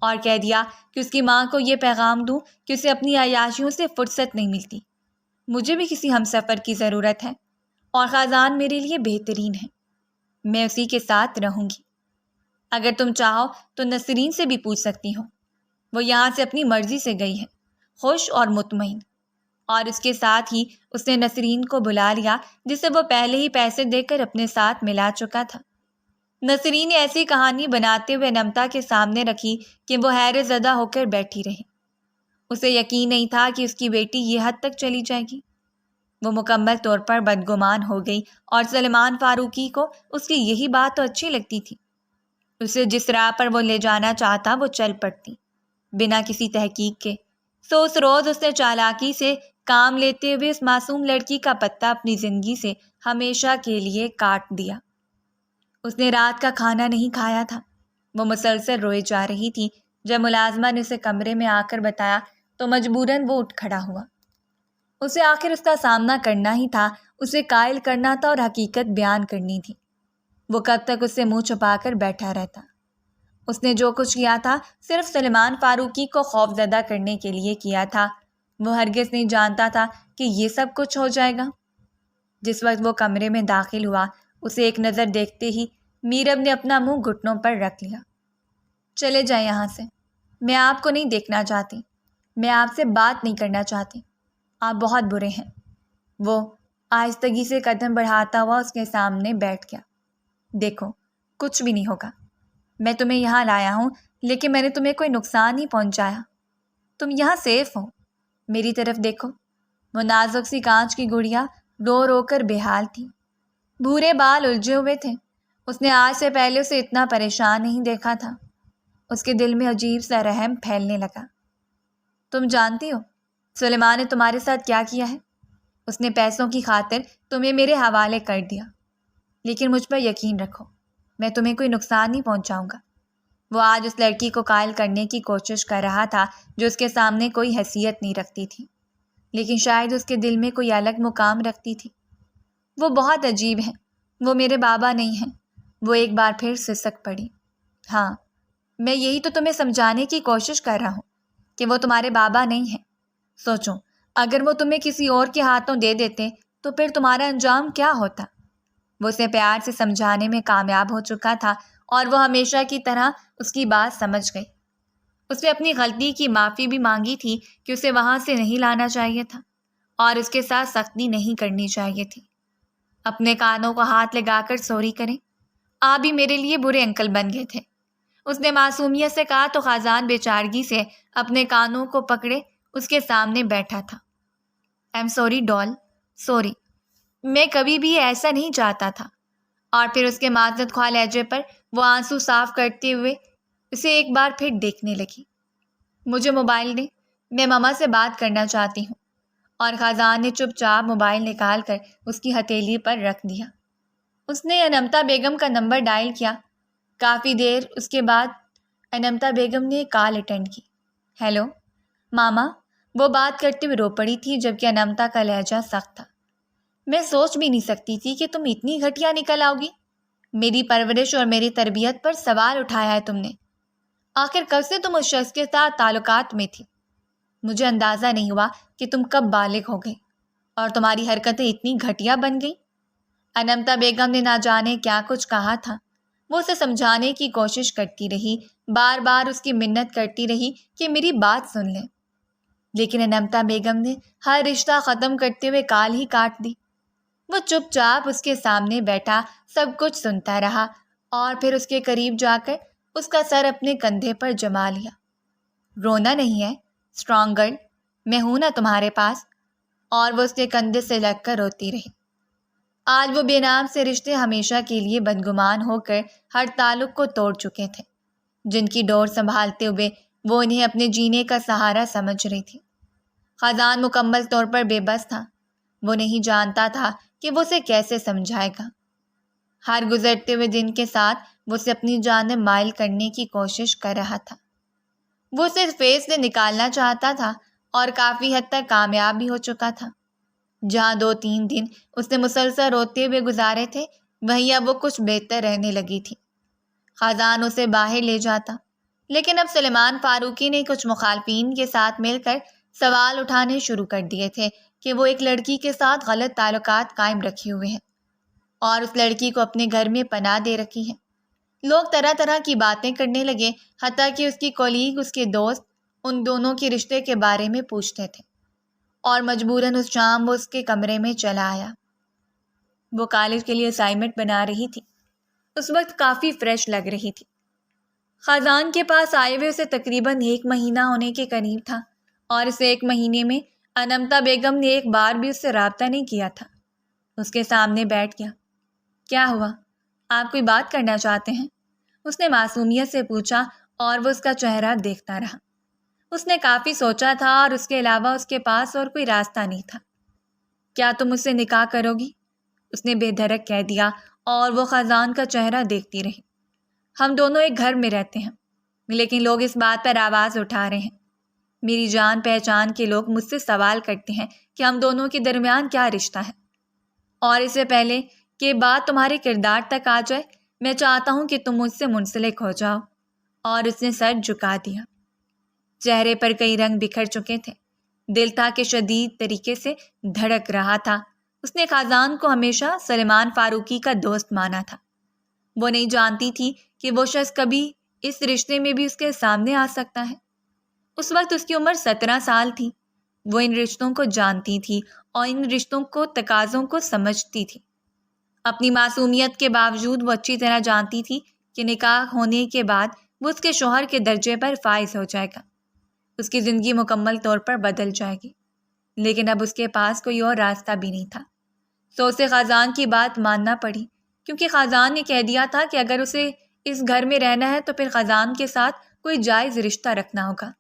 اور کہہ دیا کہ اس کی ماں کو یہ پیغام دوں کہ اسے اپنی عیاشیوں سے فرصت نہیں ملتی۔ مجھے بھی کسی ہمسفر کی ضرورت ہے، اور خازان میرے لیے بہترین ہے۔ میں اسی کے ساتھ رہوں گی۔ اگر تم چاہو تو نسرین سے بھی پوچھ سکتی ہو، وہ یہاں سے اپنی مرضی سے گئی ہے، خوش اور مطمئن۔ اور اس کے ساتھ ہی اس نے نسرین کو بلا لیا، جسے وہ پہلے ہی پیسے دے کر اپنے ساتھ ملا چکا تھا۔ نسرین نے ایسی کہانی بناتے ہوئے انمتا کے سامنے رکھی کہ وہ حیرت زدہ ہو کر بیٹھی رہی۔ اسے یقین نہیں تھا کہ اس کی بیٹی یہ حد تک چلی جائے گی۔ وہ مکمل طور پر بدگمان ہو گئی، اور سلیمان فاروقی کو اس کی یہی بات تو اچھی لگتی تھی۔ اسے جس راہ پر وہ لے جانا چاہتا وہ چل پڑتی، بنا کسی تحقیق کے۔ سو اس روز اس نے چالاکی سے کام لیتے ہوئے اس معصوم لڑکی کا پتہ اپنی زندگی سے ہمیشہ کے لیے کاٹ دیا۔ اس نے رات کا کھانا نہیں کھایا تھا۔ وہ مسلسل روئے جا رہی تھی۔ جب ملازمہ نے اسے کمرے میں آ کر بتایا تو مجبوراً وہ اٹھ کھڑا ہوا۔ اسے آخر اس کا سامنا کرنا ہی تھا، اسے قائل کرنا تھا اور حقیقت بیان کرنی تھی۔ وہ کب تک اس سے منہ چھپا کر بیٹھا رہتا؟ اس نے جو کچھ کیا تھا صرف سلیمان فاروقی کو خوف زدہ کرنے کے لیے کیا تھا۔ وہ ہرگز نہیں جانتا تھا کہ یہ سب کچھ ہو جائے گا۔ جس وقت وہ کمرے میں داخل ہوا، اسے ایک نظر دیکھتے ہی میرب نے اپنا منہ گھٹنوں پر رکھ لیا۔ چلے جائیں یہاں سے، میں آپ کو نہیں دیکھنا چاہتی، میں آپ سے بات نہیں کرنا چاہتی، آپ بہت برے ہیں۔ وہ آہستگی سے قدم بڑھاتا ہوا اس کے سامنے بیٹھ گیا۔ دیکھو، کچھ بھی نہیں ہوگا، میں تمہیں یہاں لایا ہوں، لیکن میں نے تمہیں کوئی نقصان نہیں پہنچایا، تم یہاں سیف ہو۔ میری طرف دیکھو۔ وہ نازک سی کانچ کی گڑیا رو رو کر بے حال تھی، بھورے بال الجھے ہوئے تھے۔ اس نے آج سے پہلے اسے اتنا پریشان نہیں دیکھا تھا۔ اس کے دل میں عجیب سا رحم پھیلنے لگا۔ تم جانتی ہو سلیمان نے تمہارے ساتھ کیا کیا ہے؟ اس نے پیسوں کی خاطر تمہیں میرے حوالے کر دیا، لیکن مجھ پر یقین رکھو، میں تمہیں کوئی نقصان نہیں پہنچاؤں گا۔ وہ آج اس لڑکی کو قائل کرنے کی کوشش کر رہا تھا جو اس کے سامنے کوئی حیثیت نہیں رکھتی تھی، لیکن شاید اس کے دل میں کوئی الگ مقام رکھتی تھی۔ وہ بہت عجیب ہیں، وہ میرے بابا نہیں ہیں۔ وہ ایک بار پھر سسک پڑی۔ ہاں، میں یہی تو تمہیں سمجھانے کی کوشش کر رہا ہوں کہ وہ تمہارے بابا نہیں ہیں۔ سوچو، اگر وہ تمہیں کسی اور کے ہاتھوں دے دیتے تو پھر تمہارا انجام کیا ہوتا؟ وہ اسے پیار سے سمجھانے میں کامیاب ہو چکا تھا، اور وہ ہمیشہ کی طرح اس کی بات سمجھ گئی۔ اس نے اپنی غلطی کی معافی بھی مانگی تھی کہ اسے وہاں سے نہیں لانا چاہیے تھا، اور اس کے ساتھ سختی نہیں کرنی چاہیے تھی۔ اپنے کانوں کو ہاتھ لگا کر سوری کریں، آپ بھی میرے لیے برے انکل بن گئے تھے، اس نے معصومیت سے کہا تو خازان بے چارگی سے اپنے کانوں کو پکڑے اس کے سامنے بیٹھا تھا۔ ایم سوری ڈال، سوری، میں کبھی بھی ایسا نہیں چاہتا تھا۔ اور پھر اس کے معذرت خواہ لہجے پر وہ آنسو صاف کرتے ہوئے اسے ایک بار پھر دیکھنے لگی۔ مجھے موبائل دیں، میں ماما سے بات کرنا چاہتی ہوں۔ اور خازان نے چپ چاپ موبائل نکال کر اس کی ہتھیلی پر رکھ دیا۔ اس نے انمتا بیگم کا نمبر ڈائل کیا۔ کافی دیر اس کے بعد انمتا بیگم نے کال اٹینڈ کی۔ ہیلو ماما، وہ بات کرتے ہوئے رو پڑی تھی، جبکہ انمتا کا لہجہ سخت تھا۔ میں سوچ بھی نہیں سکتی تھی کہ تم اتنی گھٹیا نکل آؤ گی۔ میری پرورش اور میری تربیت پر سوال اٹھایا ہے تم نے۔ آخر کب سے تم اس شخص کے ساتھ تعلقات میں تھی؟ مجھے اندازہ نہیں ہوا کہ تم کب بالغ ہو گئی اور تمہاری حرکتیں اتنی گھٹیا بن گئی۔ انمتا بیگم نے نہ جانے کیا کچھ کہا تھا۔ وہ اسے سمجھانے کی کوشش کرتی رہی، بار بار اس کی منت کرتی رہی کہ میری بات سن لے، لیکن انمتا بیگم نے ہر رشتہ ختم کرتے ہوئے کال ہی کاٹ دی۔ وہ چپ چاپ اس کے سامنے بیٹھا سب کچھ سنتا رہا، اور پھر اس کے قریب جا کر اس کا سر اپنے کندھے پر جما لیا۔ رونا نہیں ہے اسٹرانگ گرل، میں ہوں نا تمہارے پاس۔ اور وہ اس کے کندھے سے لگ کر روتی رہی۔ آج وہ بے نام سے رشتے ہمیشہ کے لیے بدگمان ہو کر ہر تعلق کو توڑ چکے تھے، جن کی ڈور سنبھالتے ہوئے وہ انہیں اپنے جینے کا سہارا سمجھ رہی تھی۔ خازان مکمل طور پر بے بس تھا۔ وہ نہیں جانتا تھا کہ وہ اسے کیسے سمجھائے گا۔ ہر گزرتے ہوئے دن کے ساتھ وہ اسے اپنی جانب مائل کرنے کی کوشش کر رہا تھا۔ وہ اسے فیس سے نکالنا چاہتا تھا اور کافی حد تک کامیاب بھی ہو چکا تھا۔ جہاں 2-3 دن اس نے مسلسل روتے ہوئے گزارے تھے، وہیں اب وہ کچھ بہتر رہنے لگی تھی۔ خازان اسے باہر لے جاتا، لیکن اب سلیمان فاروقی نے کچھ مخالفین کے ساتھ مل کر سوال اٹھانے شروع کر دیے تھے کہ وہ ایک لڑکی کے ساتھ غلط تعلقات قائم رکھے ہوئے ہیں اور اس لڑکی کو اپنے گھر میں پناہ دے رکھی ہے۔ لوگ طرح طرح کی باتیں کرنے لگے، حتیٰ کہ اس کی کولیگ، اس کے دوست، ان دونوں کے رشتے کے بارے میں پوچھتے تھے، اور مجبوراً اس شام وہ اس کے کمرے میں چلا آیا۔ وہ کالج کے لیے اسائنمنٹ بنا رہی تھی۔ اس وقت کافی فریش لگ رہی تھی۔ خازان کے پاس آئے ہوئے اسے تقریباً 1 مہینہ ہونے کے قریب تھا، اور اس 1 مہینے میں انمتا بیگم نے ایک بار بھی اس سے رابطہ نہیں کیا تھا۔ اس کے سامنے بیٹھ گیا۔ کیا ہوا؟ آپ کوئی بات کرنا چاہتے ہیں؟ اس نے معصومیت سے پوچھا، اور وہ اس کا چہرہ دیکھتا رہا۔ اس نے کافی سوچا تھا، اور اس کے علاوہ اس کے پاس اور کوئی راستہ نہیں تھا۔ کیا تم مجھ سے نکاح کرو گی؟ اس نے بے دھڑک کہہ دیا، اور وہ خازان کا چہرہ دیکھتی رہی۔ ہم دونوں ایک گھر میں رہتے ہیں، لیکن لوگ اس بات پر آواز اٹھا رہے ہیں۔ میری جان پہچان کے لوگ مجھ سے سوال کرتے ہیں کہ ہم دونوں کے درمیان کیا رشتہ ہے، اور اس سے پہلے کہ بات تمہارے کردار تک آ جائے، میں چاہتا ہوں کہ تم مجھ سے منسلک ہو جاؤ۔ اور اس نے سر جھکا دیا۔ چہرے پر کئی رنگ بکھر چکے تھے۔ دل تھا کہ شدید طریقے سے دھڑک رہا تھا۔ اس نے خازان کو ہمیشہ سلیمان فاروقی کا دوست مانا تھا۔ وہ نہیں جانتی تھی کہ وہ شخص کبھی اس رشتے میں بھی اس کے سامنے آ سکتا ہے۔ اس وقت اس کی عمر 17 سال تھی۔ وہ ان رشتوں کو جانتی تھی اور ان رشتوں کو تقاضوں کو سمجھتی تھی۔ اپنی معصومیت کے باوجود وہ اچھی طرح جانتی تھی کہ نکاح ہونے کے بعد وہ اس کے شوہر کے درجے پر فائز ہو جائے گا۔ اس کی زندگی مکمل طور پر بدل جائے گی، لیکن اب اس کے پاس کوئی اور راستہ بھی نہیں تھا۔ تو اسے خازان کی بات ماننا پڑی، کیونکہ خازان نے کہہ دیا تھا کہ اگر اسے اس گھر میں رہنا ہے تو پھر خازان کے ساتھ کوئی جائز رشتہ رکھنا ہوگا،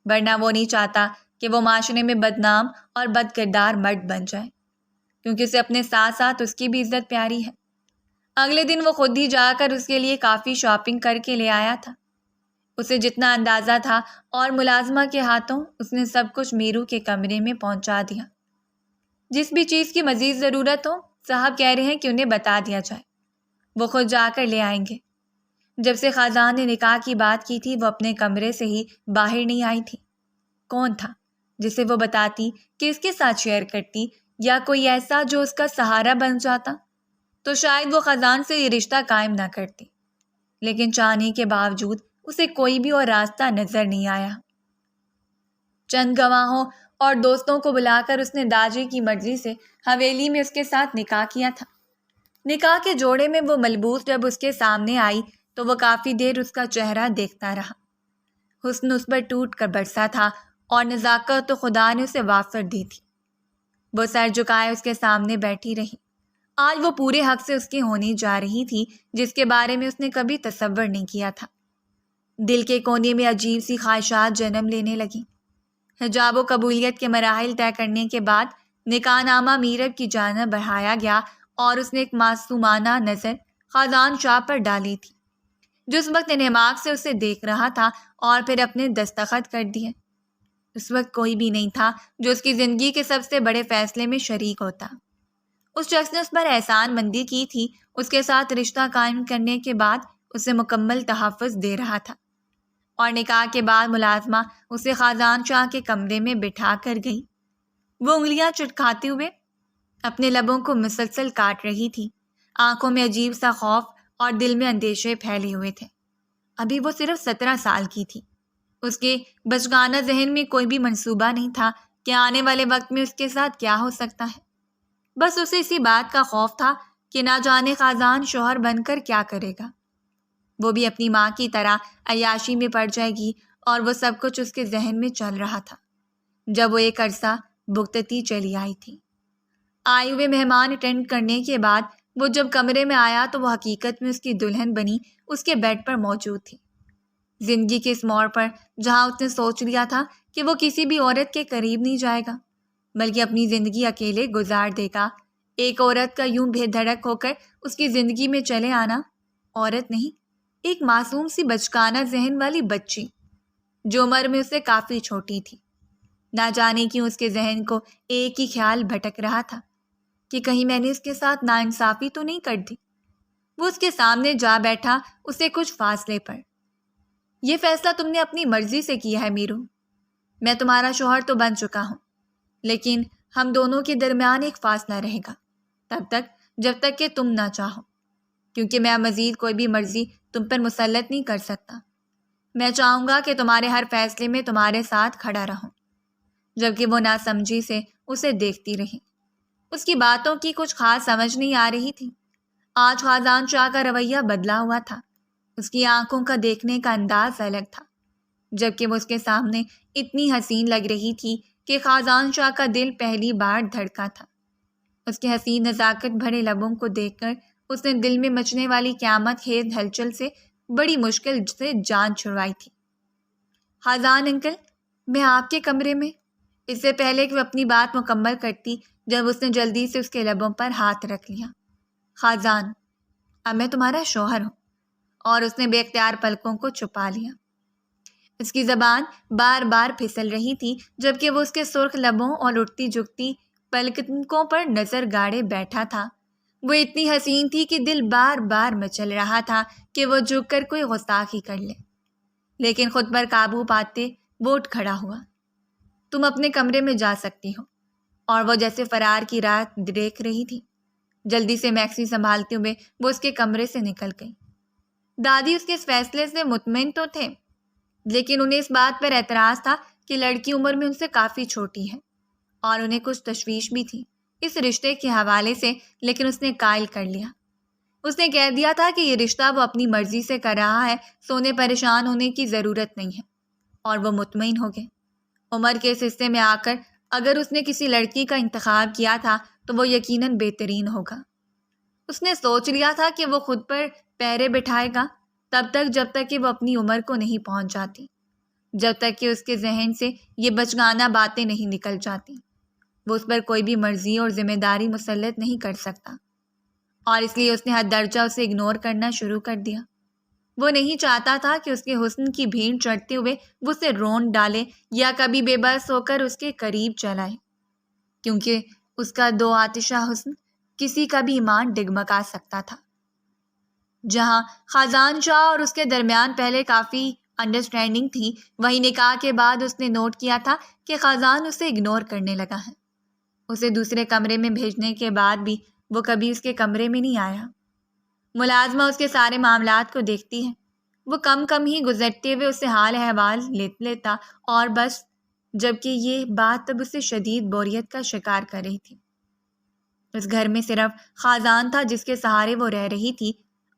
ورنہ وہ نہیں چاہتا کہ وہ معاشرے میں بدنام اور بد کردار مرد بن جائے، کیونکہ اسے اپنے ساتھ ساتھ اس کی بھی عزت پیاری ہے۔ اگلے دن وہ خود ہی جا کر اس کے لیے کافی شاپنگ کر کے لے آیا تھا۔ اسے جتنا اندازہ تھا اور ملازمہ کے ہاتھوں اس نے سب کچھ میرو کے کمرے میں پہنچا دیا۔ جس بھی چیز کی مزید ضرورت ہو، صاحب کہہ رہے ہیں کہ انہیں بتا دیا جائے، وہ خود جا کر لے آئیں گے۔ جب سے خازان نے نکاح کی بات کی تھی، وہ اپنے کمرے سے ہی باہر نہیں آئی تھی۔ کون تھا جسے وہ بتاتی، کہ اس کے ساتھ شیئر کرتی، یا کوئی ایسا جو اس کا سہارا بن جاتا؟ تو شاید وہ خازان سے یہ رشتہ قائم نہ کرتی، لیکن چاہنے کے باوجود اسے کوئی بھی اور راستہ نظر نہیں آیا۔ چند گواہوں اور دوستوں کو بلا کر اس نے داجی کی مرضی سے حویلی میں اس کے ساتھ نکاح کیا تھا۔ نکاح کے جوڑے میں وہ ملبوس جب اس کے سامنے آئی تو وہ کافی دیر اس کا چہرہ دیکھتا رہا۔ حسن اس پر ٹوٹ کر برسا تھا، اور نزاکت تو خدا نے اسے وافر دی تھی۔ وہ سر جھکائے اس کے سامنے بیٹھی رہی۔ آج وہ پورے حق سے اس کی ہونے جا رہی تھی، جس کے بارے میں اس نے کبھی تصور نہیں کیا تھا۔ دل کے کونے میں عجیب سی خواہشات جنم لینے لگیں۔ حجاب و قبولیت کے مراحل طے کرنے کے بعد نکاح نامہ میرب کی جانب بڑھایا گیا، اور اس نے ایک معصومانہ نظر خازان شاہ پر ڈالی تھی، جو اس وقت انہماک سے اسے دیکھ رہا تھا، اور پھر اپنے دستخط کر دیے۔ اس وقت کوئی بھی نہیں تھا جو اس کی زندگی کے سب سے بڑے فیصلے میں شریک ہوتا۔ اس شخص نے اس پر احسان مندی کی تھی، اس کے ساتھ رشتہ قائم کرنے کے بعد اسے مکمل تحفظ دے رہا تھا، اور نکاح کے بعد ملازمہ اسے خازان شاہ کے کمرے میں بٹھا کر گئی۔ وہ انگلیاں چٹکھاتے ہوئے اپنے لبوں کو مسلسل کاٹ رہی تھی۔ آنکھوں میں عجیب سا خوف اور دل میں اندیشے پھیلے ہوئے تھے۔ ابھی وہ صرف 17 سال کی تھی۔ اس کے بچگانہ ذہن میں کوئی بھی منصوبہ نہیں تھا کہ آنے والے وقت میں اس کے ساتھ کیا ہو سکتا ہے۔ بس اسے اسی بات کا خوف تھا کہ نہ جانے خازان شوہر بن کر کیا کرے گا۔ وہ بھی اپنی ماں کی طرح عیاشی میں پڑ جائے گی، اور وہ سب کچھ اس کے ذہن میں چل رہا تھا جب وہ ایک عرصہ بھگتتی چلی آئی تھی۔ آئے ہوئے مہمان اٹینڈ کرنے کے بعد وہ جب کمرے میں آیا تو وہ حقیقت میں اس کی دلہن بنی اس کے بیڈ پر موجود تھی۔ زندگی کے اس موڑ پر جہاں اس نے سوچ لیا تھا کہ وہ کسی بھی عورت کے قریب نہیں جائے گا، بلکہ اپنی زندگی اکیلے گزار دے گا، ایک عورت کا یوں بے دھڑک ہو کر اس کی زندگی میں چلے آنا، عورت نہیں، ایک معصوم سی بچکانہ ذہن والی بچی جو عمر میں اسے کافی چھوٹی تھی۔ نہ جانے کیوں اس کے ذہن کو ایک ہی خیال بھٹک رہا تھا کہ کہیں میں نے اس کے ساتھ ناانصافی تو نہیں کر دی۔ وہ اس کے سامنے جا بیٹھا، اسے کچھ فاصلے پر۔ یہ فیصلہ تم نے اپنی مرضی سے کیا ہے میرو۔ میں تمہارا شوہر تو بن چکا ہوں، لیکن ہم دونوں کے درمیان ایک فاصلہ رہے گا، تب تک جب تک کہ تم نہ چاہو، کیونکہ میں مزید کوئی بھی مرضی تم پر مسلط نہیں کر سکتا۔ میں چاہوں گا کہ تمہارے ہر فیصلے میں تمہارے ساتھ کھڑا رہوں۔ جبکہ وہ ناسمجھی سے اسے دیکھتی رہی۔ اس کی باتوں کی کچھ خاص سمجھ نہیں آ رہی تھی۔ آج خازان شاہ کا رویہ بدلا ہوا تھا۔ اس کی آنکھوں کا دیکھنے کا انداز الگ تھا، جبکہ وہ اس کے سامنے اتنی حسین لگ رہی تھی کہ خازان شاہ کا دل پہلی بار دھڑکا تھا۔ اس کے حسین نزاکت بھرے لبوں کو دیکھ کر اس نے دل میں مچنے والی قیامت خیز ہلچل سے بڑی مشکل سے جان چھڑوائی تھی۔ خازان انکل، میں آپ کے کمرے میں؟ اس سے پہلے کہ وہ اپنی بات مکمل کرتی، جب اس نے جلدی سے اس کے لبوں پر ہاتھ رکھ لیا۔ خازان، اب میں تمہارا شوہر ہوں۔ اور اس نے بے اختیار پلکوں کو چھپا لیا۔ اس کی زبان بار بار پھسل رہی تھی، جبکہ وہ اس کے سرخ لبوں اور اٹھتی جھکتی پلکوں پر نظر گاڑے بیٹھا تھا۔ وہ اتنی حسین تھی کہ دل بار بار مچل رہا تھا کہ وہ جھک کر کوئی گستاخی کر لے، لیکن خود پر قابو پاتے وہ اٹھ کھڑا ہوا۔ تم اپنے کمرے میں جا سکتی ہو۔ اور وہ جیسے فرار کی رات دیکھ رہی تھی۔ جلدی سے میکسی سنبھالتے ہوئے وہ اس کے کمرے سے نکل گئی۔ دادی اس کے اس فیصلے سے مطمئن تو تھے، لیکن انہیں اس بات پر اعتراض تھا کہ لڑکی عمر میں ان سے کافی چھوٹی ہے، اور انہیں کچھ تشویش بھی تھی اس رشتے کے حوالے سے، لیکن اس نے قائل کر لیا۔ اس نے کہہ دیا تھا کہ یہ رشتہ وہ اپنی مرضی سے کر رہا ہے، سونے پریشان ہونے کی ضرورت نہیں ہے، اور وہ مطمئن ہو گئے۔ عمر کے اس حصے میں آ کر اگر اس نے کسی لڑکی کا انتخاب کیا تھا تو وہ یقیناً بہترین ہوگا۔ اس نے سوچ لیا تھا کہ وہ خود پر پہرے بٹھائے گا تب تک جب تک کہ وہ اپنی عمر کو نہیں پہنچ جاتی، جب تک کہ اس کے ذہن سے یہ بچگانہ باتیں نہیں نکل جاتی۔ وہ اس پر کوئی بھی مرضی اور ذمہ داری مسلط نہیں کر سکتا، اور اس لیے اس نے حد درجہ اسے اگنور کرنا شروع کر دیا۔ وہ نہیں چاہتا تھا کہ اس کے حسن کی بھیڑ چڑھتے ہوئے وہ اسے رون ڈالے یا کبھی بے بس ہو کر اس کے قریب چلائے، کیونکہ اس کا دو آتشہ حسن کسی کا بھی ایمان ڈگمگا سکتا تھا۔ جہاں خازان شاہ اور اس کے درمیان پہلے کافی انڈرسٹینڈنگ تھی، وہیں نکاح کے بعد اس نے نوٹ کیا تھا کہ خازان اسے اگنور کرنے لگا ہے۔ اسے دوسرے کمرے میں بھیجنے کے بعد بھی وہ کبھی اس کے کمرے میں نہیں آیا۔ ملازمہ اس کے سارے معاملات کو دیکھتی ہے۔ وہ کم ہی گزرتے ہوئے اسے حال احوال لیتا اور بس، جبکہ یہ بات اب اسے شدید بوریت کا شکار کر رہی تھی۔ اس گھر میں صرف خازان تھا جس کے سہارے وہ رہ رہی تھی۔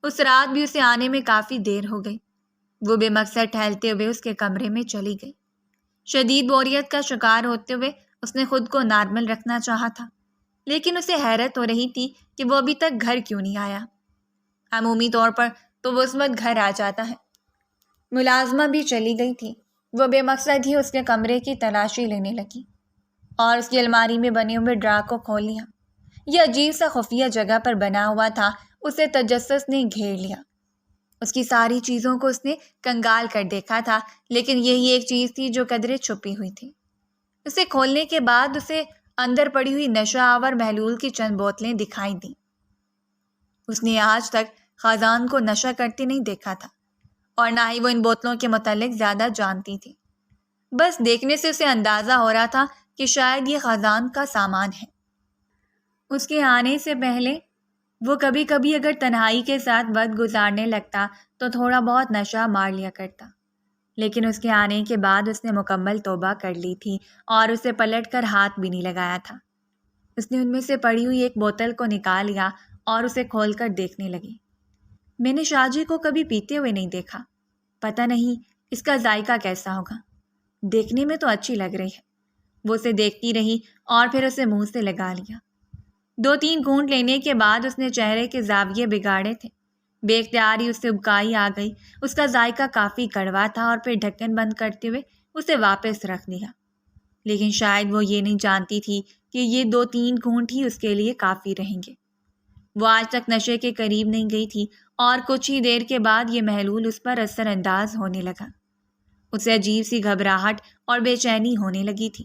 اس رات بھی اسے آنے میں کافی دیر ہو گئی۔ وہ بے مقصد ٹہلتے ہوئے اس کے کمرے میں چلی گئی۔ شدید بوریت کا شکار ہوتے ہوئے اس نے خود کو نارمل رکھنا چاہا تھا، لیکن اسے حیرت ہو رہی تھی کہ وہ ابھی تک گھر کیوں نہیں آیا۔ عمومی طور پر تو وہ اس وقت گھر آ جاتا ہے۔ ملازمہ بھی چلی گئی تھی۔ وہ بے مقصد ہی اس کے کمرے کی تلاشی لینے لگی اور اس کی الماری میں بنے ہوئے ڈرا کو کھول لیا۔ یہ عجیب سا خفیہ جگہ پر بنا ہوا تھا۔ اسے تجسس نے گھیر لیا۔ اس کی ساری چیزوں کو اس نے کنگال کر دیکھا تھا، لیکن یہی ایک چیز تھی جو قدرے چھپی ہوئی تھی۔ اسے کھولنے کے بعد اسے اندر پڑی ہوئی نشہ آور محلول کی چند بوتلیں دکھائی دیں۔ اس نے آج تک خازان کو نشہ کرتے نہیں دیکھا تھا، اور نہ ہی وہ ان بوتلوں کے متعلق زیادہ جانتی تھی۔ بس دیکھنے سے اسے اندازہ ہو رہا تھا کہ شاید یہ خازان کا سامان ہے۔ اس کے آنے سے پہلے وہ کبھی کبھی اگر تنہائی کے ساتھ وقت گزارنے لگتا تو تھوڑا بہت نشہ مار لیا کرتا، لیکن اس کے آنے کے بعد اس نے مکمل توبہ کر لی تھی اور اسے پلٹ کر ہاتھ بھی نہیں لگایا تھا۔ اس نے ان میں سے پڑی ہوئی ایک بوتل کو نکال لیا اور اسے کھول کر دیکھنے لگی۔ میں نے شاہ جی کو کبھی پیتے ہوئے نہیں دیکھا، پتہ نہیں اس کا ذائقہ کیسا ہوگا، دیکھنے میں تو اچھی لگ رہی ہے۔ وہ اسے دیکھتی رہی اور پھر اسے منہ سے لگا لیا۔ 2-3 گھونٹ لینے کے بعد اس نے چہرے کے زاویے بگاڑے تھے۔ بے اختیار ہی اسے ابکائی آ گئی۔ اس کا ذائقہ کافی کڑوا تھا، اور پھر ڈھکن بند کرتے ہوئے اسے واپس رکھ دیا۔ لیکن شاید وہ یہ نہیں جانتی تھی کہ یہ 2-3 گھونٹ ہی اس کے لیے کافی رہیں گے۔ وہ آج تک نشے کے قریب نہیں گئی تھی، اور کچھ ہی دیر کے بعد یہ محلول اس پر اثر انداز ہونے لگا۔ اسے عجیب سی گھبراہٹ اور بے چینی ہونے لگی تھی۔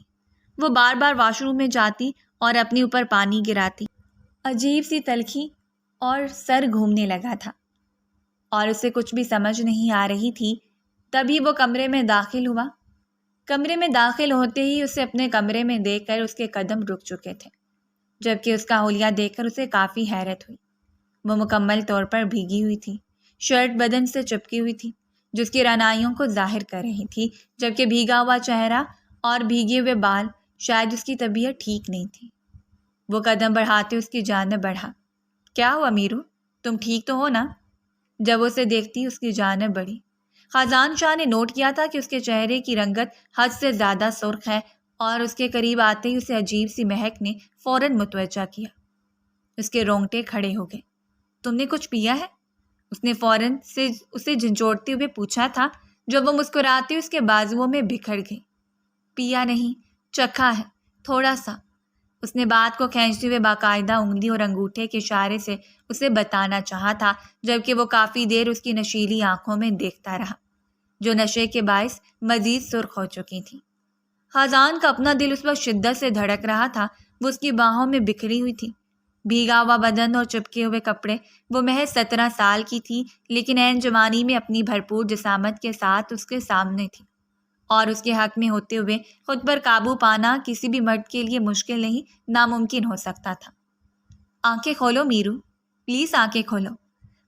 وہ بار بار واش روم میں جاتی اور اپنے اوپر پانی گراتی۔ عجیب سی تلخی اور سر گھومنے لگا تھا اور اسے کچھ بھی سمجھ نہیں آ رہی تھی۔ تبھی وہ کمرے میں داخل ہوا۔ کمرے میں داخل ہوتے ہی اسے اپنے کمرے میں دیکھ کر اس کے قدم رک چکے تھے، جبکہ اس کا حلیہ دیکھ کر اسے کافی حیرت ہوئی۔ وہ مکمل طور پر بھیگی ہوئی تھی، شرٹ بدن سے چپکی ہوئی تھی جو اس کی رعنائیوں کو ظاہر کر رہی تھی، جبکہ بھیگا ہوا چہرہ اور بھیگے ہوئے بال شاید اس کی طبیعت ٹھیک نہیں تھی۔ وہ قدم بڑھاتے اس کی جانب بڑھا۔ کیا ہوا میرو، تم ٹھیک تو ہو نا؟ جب وہ اسے دیکھتی اس کی جانب بڑھی۔ خازان شاہ نے نوٹ کیا تھا کہ اس کے چہرے کی رنگت حد سے زیادہ سرخ ہے اور اس کے قریب آتے ہی اسے عجیب سی مہک نے فوراً متوجہ کیا۔ اس کے رونگٹے کھڑے ہو گئے۔ تم نے کچھ پیا ہے؟ اس نے فوراً سے اسے جھنجھوڑتے ہوئے پوچھا تھا، جب وہ مسکراتی اس کے بازوؤں میں بکھر گئی۔ پیا نہیں، چکھا ہے، تھوڑا سا۔ اس نے بات کو کھینچتے ہوئے باقاعدہ انگلی اور انگوٹھے کے اشارے سے اسے بتانا چاہا تھا، جبکہ وہ کافی دیر اس کی نشیلی آنکھوں میں دیکھتا رہا جو نشے کے باعث مزید سرخ ہو چکی تھی۔ خازان کا اپنا دل اس وقت شدت سے دھڑک رہا تھا۔ وہ اس کی باہوں میں بکھری ہوئی تھی، بھیگا ہوا بدن اور چپکے ہوئے کپڑے۔ وہ محض 17 سال کی تھی، لیکن عین جوانی میں اپنی بھرپور جسامت کے ساتھ اس کے سامنے تھی، اور اس کے حق میں ہوتے ہوئے خود پر قابو پانا کسی بھی مرد کے لیے مشکل نہیں، ناممکن ہو سکتا تھا۔ آنکھیں کھولو میرو، پلیز آنکھیں کھولو۔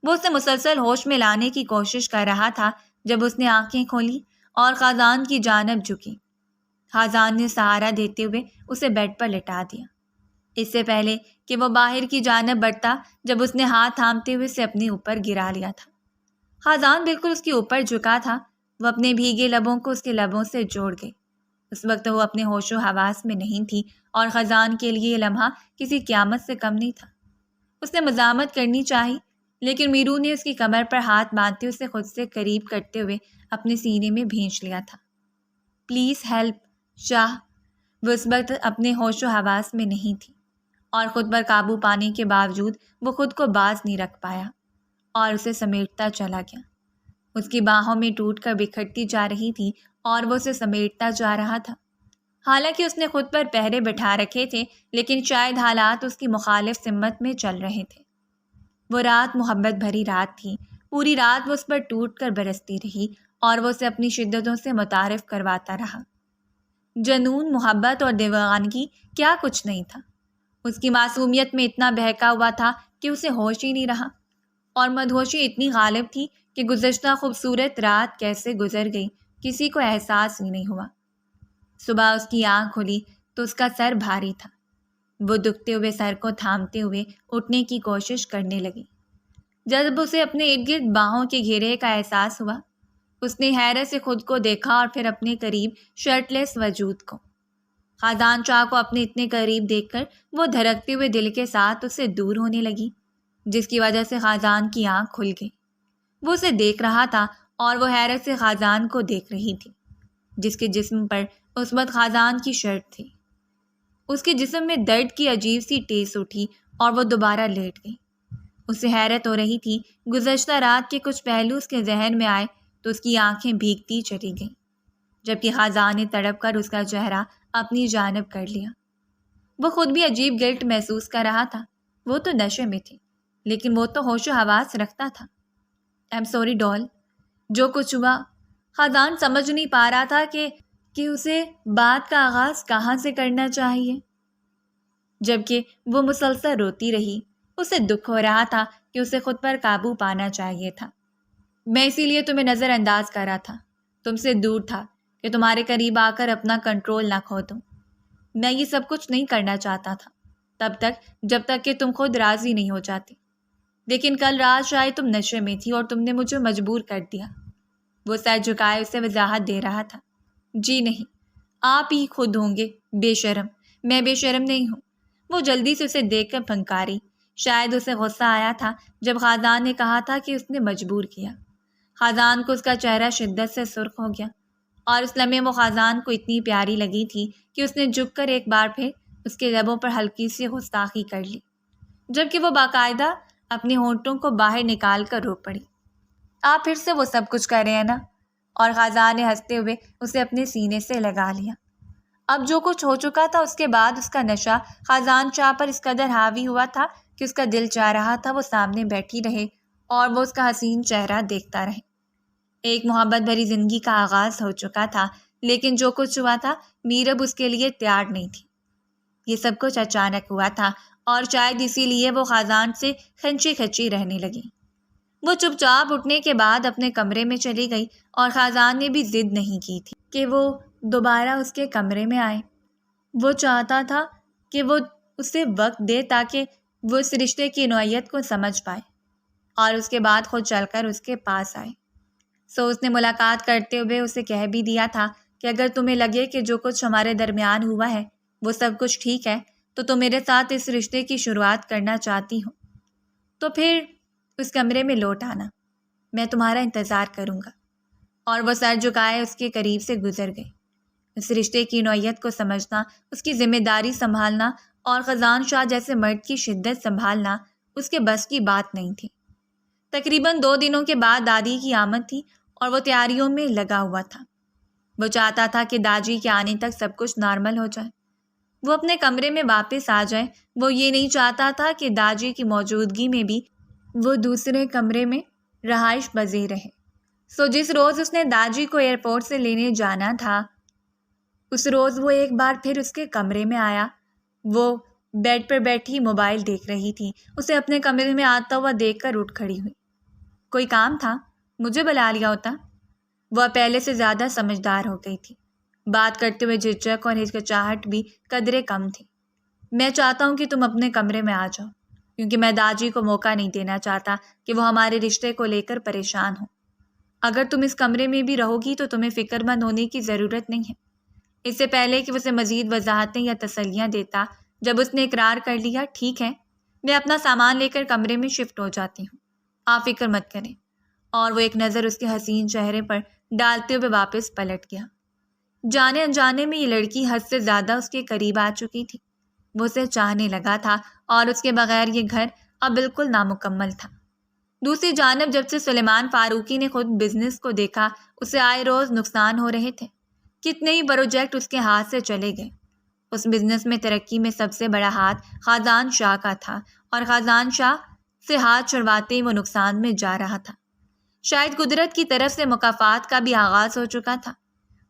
وہ اسے مسلسل ہوش میں لانے کی کوشش کر رہا تھا۔ جب اس نے آنکھیں کھولی اور خازان کی جانب جھکی، خازان نے سہارا دیتے ہوئے اسے بیڈ پر لٹا دیا، اس سے پہلے کہ وہ باہر کی جانب بڑھتا۔ جب اس نے ہاتھ تھامتے ہوئے اسے اپنے اوپر گرا لیا تھا، خازان بالکل اس کے اوپر جھکا تھا۔ وہ اپنے بھیگے لبوں کو اس کے لبوں سے جوڑ گئی۔ اس وقت وہ اپنے ہوش و حواس میں نہیں تھی اور خازان کے لیے یہ لمحہ کسی قیامت سے کم نہیں تھا۔ اس نے مزاحمت کرنی چاہی، لیکن میرو نے اس کی کمر پر ہاتھ باندھتے اسے خود سے قریب کرتے ہوئے اپنے سینے میں بھینچ لیا تھا۔ پلیز ہیلپ شاہ۔ وہ اس وقت اپنے ہوش و حواس میں نہیں تھی اور خود پر قابو پانے کے باوجود وہ خود کو باز نہیں رکھ پایا اور اسے سمیٹتا چلا گیا۔ اس کی باہوں میں ٹوٹ کر بکھرتی جا رہی تھی اور وہ اسے سمیٹتا جا رہا تھا۔ حالانکہ اس نے خود پر پہرے بٹھا رکھے تھے، لیکن شاید حالات اس کی مخالف سمت میں چل رہے تھے۔ وہ رات محبت بھری رات تھی۔ پوری رات وہ اس پر ٹوٹ کر برستی رہی اور وہ اسے اپنی شدتوں سے متعارف کرواتا رہا۔ جنون، محبت اور دیوانگی کیا کچھ نہیں تھا۔ اس کی معصومیت میں اتنا بہکا ہوا تھا کہ اسے ہوش ہی نہیں رہا، اور مدہوشی اتنی غالب تھی کہ گزشتہ خوبصورت رات کیسے گزر گئی کسی کو احساس ہی نہیں ہوا۔ صبح اس کی آنکھ کھلی تو اس کا سر بھاری تھا۔ وہ دکھتے ہوئے سر کو تھامتے ہوئے اٹھنے کی کوشش کرنے لگی۔ جب اسے اپنے ارد گرد باہوں کے گھیرے کا احساس ہوا، اس نے حیرت سے خود کو دیکھا اور پھر اپنے قریب شرٹ لیس وجود کو۔ خازان شاہ کو اپنے اتنے قریب دیکھ کر وہ دھڑکتے ہوئے دل کے ساتھ اسے دور ہونے لگی، جس کی وجہ سے خازان کی آنکھ کھل گئی۔ وہ اسے دیکھ رہا تھا اور وہ حیرت سے خازان کو دیکھ رہی تھی، جس کے جسم پر اس وقت خازان کی شرٹ تھی۔ اس کے جسم میں درد کی عجیب سی ٹیس اٹھی اور وہ دوبارہ لیٹ گئی۔ اسے حیرت ہو رہی تھی۔ گزشتہ رات کے کچھ پہلو اس کے ذہن میں آئے تو اس کی آنکھیں بھیگتی چلی گئیں، جبکہ خازان نے تڑپ کر اس کا چہرہ اپنی جانب کر لیا۔ وہ خود بھی عجیب گلٹ محسوس کر رہا تھا۔ وہ تو نشے میں تھی، لیکن وہ تو ہوش و حواس رکھتا تھا۔ آئی ایم سوری ڈال، جو کچھ ہوا۔ خازان سمجھ نہیں پا رہا تھا کہ اسے بات کا آغاز کہاں سے کرنا چاہیے، جبکہ وہ مسلسل روتی رہی۔ اسے دکھ ہو رہا تھا کہ اسے خود پر قابو پانا چاہیے تھا۔ میں اسی لیے تمہیں نظر انداز کر رہا تھا، تم سے دور تھا کہ تمہارے قریب آ کر اپنا کنٹرول نہ کھو دوں۔ میں یہ سب کچھ نہیں کرنا چاہتا تھا تب تک جب تک کہ تم خود راضی نہیں ہو جاتی، لیکن کل رات شاید تم نشے میں تھی اور تم نے مجھے مجبور کر دیا۔ وہ سر جھکائے اسے وضاحت دے رہا تھا۔ جی نہیں، آپ ہی خود ہوں گے بے شرم، میں بے شرم نہیں ہوں۔ وہ جلدی سے اسے دیکھ کر پھنکاری۔ شاید اسے غصہ آیا تھا جب خازان نے کہا تھا کہ اس نے مجبور کیا۔ خازان کو اس کا چہرہ شدت سے سرخ ہو گیا، اور اس لمحے وہ خازان کو اتنی پیاری لگی تھی کہ اس نے جھک کر ایک بار پھر اس کے لبوں پر ہلکی سی گستاخی کر لی، جبکہ وہ باقاعدہ اپنے ہونٹوں کو باہر نکال کر رو پڑی۔ آپ پھر سے وہ سب کچھ کر رہے ہیں نا؟ اور خازان نے ہنستے ہوئے اسے اپنے سینے سے لگا لیا۔ اب جو کچھ ہو چکا تھا اس کے بعد اس کا نشہ خازان شاہ پر اس قدر حاوی ہوا تھا کہ اس کا دل چاہ رہا تھا وہ سامنے بیٹھی رہے اور وہ اس کا حسین چہرہ دیکھتا رہے۔ ایک محبت بھری زندگی کا آغاز ہو چکا تھا، لیکن جو کچھ ہوا تھا میرب اس کے لیے تیار نہیں تھی۔ یہ سب کچھ اچانک ہوا تھا اور شاید اسی لیے وہ خازان سے کھنچی کھنچی رہنے لگی۔ وہ چپ چاپ اٹھنے کے بعد اپنے کمرے میں چلی گئی اور خازان نے بھی ضد نہیں کی تھی کہ وہ دوبارہ اس کے کمرے میں آئے۔ وہ چاہتا تھا کہ وہ اسے وقت دے تاکہ وہ اس رشتے کی نوعیت کو سمجھ پائے اور اس کے بعد خود چل کر اس کے پاس آئے۔ سو اس نے ملاقات کرتے ہوئے اسے کہہ بھی دیا تھا کہ اگر تمہیں لگے کہ جو کچھ ہمارے درمیان ہوا ہے وہ سب کچھ ٹھیک ہے تو تم میرے ساتھ اس رشتے کی شروعات کرنا چاہتی ہو تو پھر اس کمرے میں لوٹ آنا، میں تمہارا انتظار کروں گا۔ اور وہ سر جھکائے اس کے قریب سے گزر گئی۔ اس رشتے کی نوعیت کو سمجھنا، اس کی ذمہ داری سنبھالنا اور خزان شاہ جیسے مرد کی شدت سنبھالنا اس کے بس کی بات نہیں تھی۔ تقریباً 2 دنوں کے بعد دادی کی آمد تھی اور وہ تیاریوں میں لگا ہوا تھا۔ وہ چاہتا تھا کہ داجی کے آنے تک سب کچھ نارمل ہو جائے، وہ اپنے کمرے میں واپس آ جائے۔ وہ یہ نہیں چاہتا تھا کہ داجی کی موجودگی میں بھی وہ دوسرے کمرے میں رہائش پذیر رہے۔ سو جس روز اس نے داجی کو ایئرپورٹ سے لینے جانا تھا اس روز وہ ایک بار پھر اس کے کمرے میں آیا۔ وہ بیڈ پر بیٹھی موبائل دیکھ رہی تھی۔ اسے اپنے کمرے میں آتا ہوا دیکھ کر اٹھ کھڑی ہوئی۔ کوئی کام تھا؟ مجھے بلا لیا ہوتا۔ وہ پہلے سے زیادہ سمجھدار ہو گئی تھی۔ بات کرتے ہوئے جھجک اور ہچکچاہٹ بھی قدرے کم تھی۔ میں چاہتا ہوں کہ تم اپنے کمرے میں آ جاؤ کیونکہ میں داجی کو موقع نہیں دینا چاہتا کہ وہ ہمارے رشتے کو لے کر پریشان ہو۔ اگر تم اس کمرے میں بھی رہو گی تو تمہیں فکر مند ہونے کی ضرورت نہیں ہے۔ اس سے پہلے کہ اسے مزید وضاحتیں یا تسلیاں دیتا، جب اس نے اقرار کر لیا ٹھیک ہے میں اپنا سامان لے کر کمرے میں شفٹ ہو جاتی ہوں، آپ فکر مت کریں، اور وہ ایک نظر اس کے حسین چہرے پر ڈالتے ہوئے واپس پلٹ گیا۔ جانے انجانے میں یہ لڑکی حد سے زیادہ اس کے قریب آ چکی تھی۔ وہ اسے چاہنے لگا تھا اور اس کے بغیر یہ گھر اب بالکل نامکمل تھا۔ دوسری جانب جب سے سلیمان فاروقی نے خود بزنس کو دیکھا اسے آئے روز نقصان ہو رہے تھے۔ کتنے ہی پروجیکٹ اس کے ہاتھ سے چلے گئے۔ اس بزنس میں ترقی میں سب سے بڑا ہاتھ خازان شاہ کا تھا اور خازان شاہ سے ہاتھ چھڑواتے ہی وہ نقصان میں جا رہا تھا۔ شاید قدرت کی طرف سے مکافات کا بھی آغاز ہو چکا تھا۔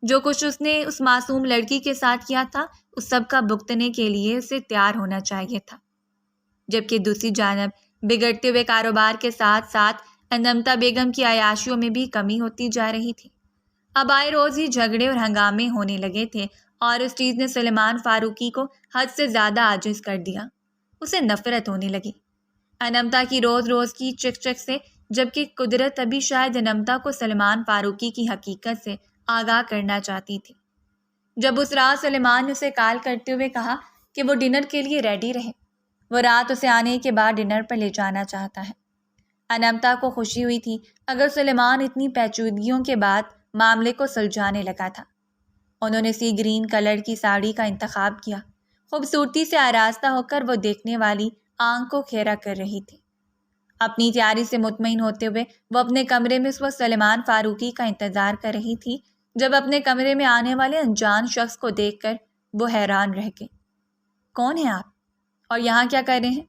جو کچھ اس نے اس معصوم لڑکی کے ساتھ کیا تھا اس سب کا بھگتنے کے لیے اسے تیار ہونا چاہیے تھا۔ جبکہ دوسری جانب بگڑتے ہوئے کاروبار کے ساتھ ساتھ انمتا بیگم کی عیاشیوں میں بھی کمی ہوتی جا رہی تھی۔ اب آئے روز ہی جھگڑے اور ہنگامے ہونے لگے تھے اور اس چیز نے سلیمان فاروقی کو حد سے زیادہ عاجز کر دیا۔ اسے نفرت ہونے لگی انمتا کی روز روز کی چک چک سے، جبکہ قدرت ابھی شاید انمتا کو سلیمان فاروقی کی حقیقت سے آگاہ کرنا چاہتی تھی۔ جب اس رات سلیمان نے اسے کال کرتے ہوئے کہا کہ وہ ڈنر کے لیے ریڈی رہے، وہ رات اسے آنے کے بعد ڈنر پر لے جانا چاہتا ہے۔ انمتا کو خوشی ہوئی تھی اگر سلیمان اتنی پیچیدگیوں کے بعد معاملے کو سلجھانے لگا تھا۔ انہوں نے سی گرین کلر کی ساڑی کا انتخاب کیا۔ خوبصورتی سے آراستہ ہو کر وہ دیکھنے والی آنکھ کو کھیرا کر رہی تھی۔ اپنی تیاری سے مطمئن ہوتے ہوئے وہ اپنے کمرے میں اس وقت سلیمان فاروقی کا انتظار کر رہی تھی جب اپنے کمرے میں آنے والے انجان شخص کو دیکھ کر وہ حیران رہ گئی۔ کون ہیں آپ اور یہاں کیا کر رہے ہیں؟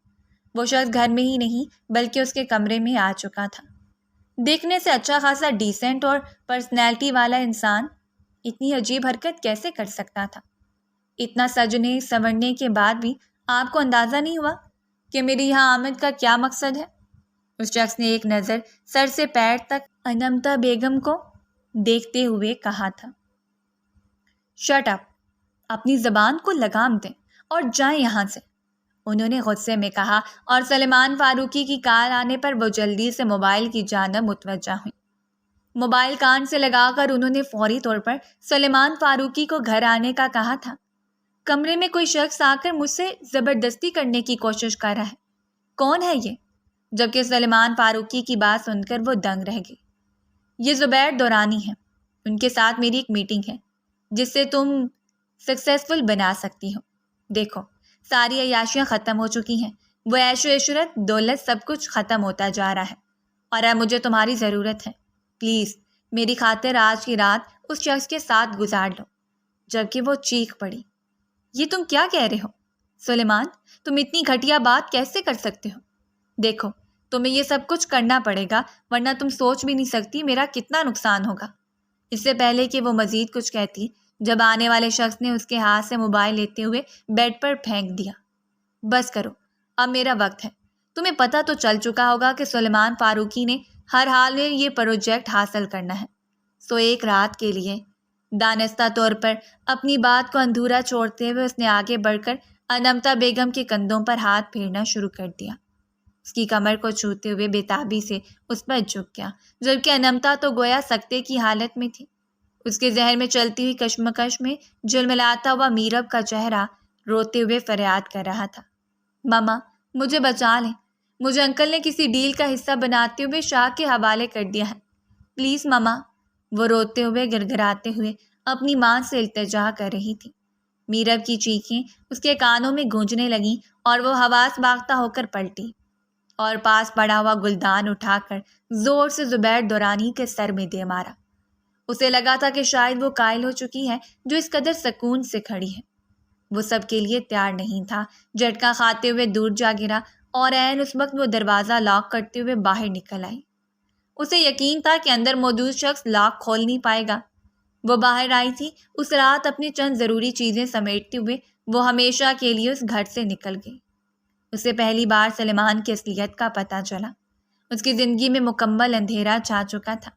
وہ شخص گھر میں ہی نہیں بلکہ اس کے کمرے میں آ چکا تھا۔ دیکھنے سے اچھا خاصا ڈیسنٹ اور پرسنالٹی والا انسان اتنی عجیب حرکت کیسے کر سکتا تھا؟ اتنا سجنے سنورنے کے بعد بھی آپ کو اندازہ نہیں ہوا کہ میری یہاں آمد کا کیا مقصد ہے؟ اس شخص نے ایک نظر سر سے پیر تک انمتا بیگم کو دیکھتے ہوئے کہا تھا۔ شٹ اپ، اپنی زبان کو لگام دیں اور جائیں یہاں سے، انہوں نے غصے میں کہا، اور سلیمان فاروقی کی کال آنے پر وہ جلدی سے موبائل کی جانب متوجہ ہوئی۔ موبائل کان سے لگا کر انہوں نے فوری طور پر سلیمان فاروقی کو گھر آنے کا کہا تھا۔ کمرے میں کوئی شخص آ کر مجھ سے زبردستی کرنے کی کوشش کر رہا ہے، کون ہے یہ؟ جبکہ سلیمان فاروقی کی بات سن کر وہ دنگ رہ گئی۔ یہ زبیر دورانی ہے، ان کے ساتھ میری ایک میٹنگ ہے جس سے تم سکسیسفل بنا سکتی ہو۔ دیکھو ساری عیاشیاں ختم ہو چکی ہیں، وہ عیش و عشرت دولت سب کچھ ختم ہوتا جا رہا ہے اور اب مجھے تمہاری ضرورت ہے۔ پلیز میری خاطر آج کی رات اس شخص کے ساتھ گزار لو۔ جبکہ وہ چیخ پڑی، یہ تم کیا کہہ رہے ہو؟ سلیمان، تم اتنی گھٹیا بات کیسے کر سکتے ہو؟ دیکھو، تمہیں یہ سب کچھ کرنا پڑے گا، ورنہ تم سوچ بھی نہیں سکتی میرا کتنا نقصان ہوگا۔ اس سے پہلے کہ وہ مزید کچھ کہتی، جب آنے والے شخص نے اس کے ہاتھ سے موبائل لیتے ہوئے بیڈ پر پھینک دیا۔ بس کرو، اب میرا وقت ہے۔ تمہیں پتہ تو چل چکا ہوگا کہ سلیمان فاروقی نے ہر حال میں یہ پروجیکٹ حاصل کرنا ہے، سو ایک رات کے لیے۔ دانستہ طور پر اپنی بات کو ادھورا چھوڑتے ہوئے اس نے آگے بڑھ کر انمتا بیگم کے کندھوں پر ہاتھ پھیرنا شروع کر دیا۔ اس کی کمر کو چھوتے ہوئے بےتابی سے اس پر جھک گیا، جبکہ انمتا تو گویا سکتے کی حالت میں تھی۔ اس کے ذہن میں چلتی ہوئی کشمکش میں جلملاتا ہوا میرب کا چہرہ روتے ہوئے فریاد کر رہا تھا، ماما مجھے بچا لیں، مجھے انکل نے کسی ڈیل کا حصہ بناتے ہوئے شاہ کے حوالے کر دیا ہے، پلیز ماما۔ وہ روتے ہوئے گڑگڑاتے ہوئے اپنی ماں سے التجا کر رہی تھی۔ میرب کی چیخیں اس کے کانوں میں گونجنے لگیں اور وہ حواس باختہ ہو کر پلٹی اور پاس پڑا ہوا گلدان اٹھا کر زور سے زبیر دورانی کے سر میں دے مارا۔ اسے لگا تھا کہ شاید وہ قائل ہو چکی ہے جو اس قدر سکون سے کھڑی ہے۔ وہ سب کے لیے تیار نہیں تھا، جھٹکا کھاتے ہوئے دور جا گرا اور عین اس وقت وہ دروازہ لاک کرتے ہوئے باہر نکل آئی۔ اسے یقین تھا کہ اندر موجود شخص لاک کھول نہیں پائے گا۔ وہ باہر آئی تھی، اس رات اپنی چند ضروری چیزیں سمیٹتے ہوئے وہ ہمیشہ کے لیے اس گھر سے نکل گئی۔ اسے پہلی بار سلیمان کی اصلیت کا پتہ چلا۔ اس کی زندگی میں مکمل اندھیرا چھا چکا تھا۔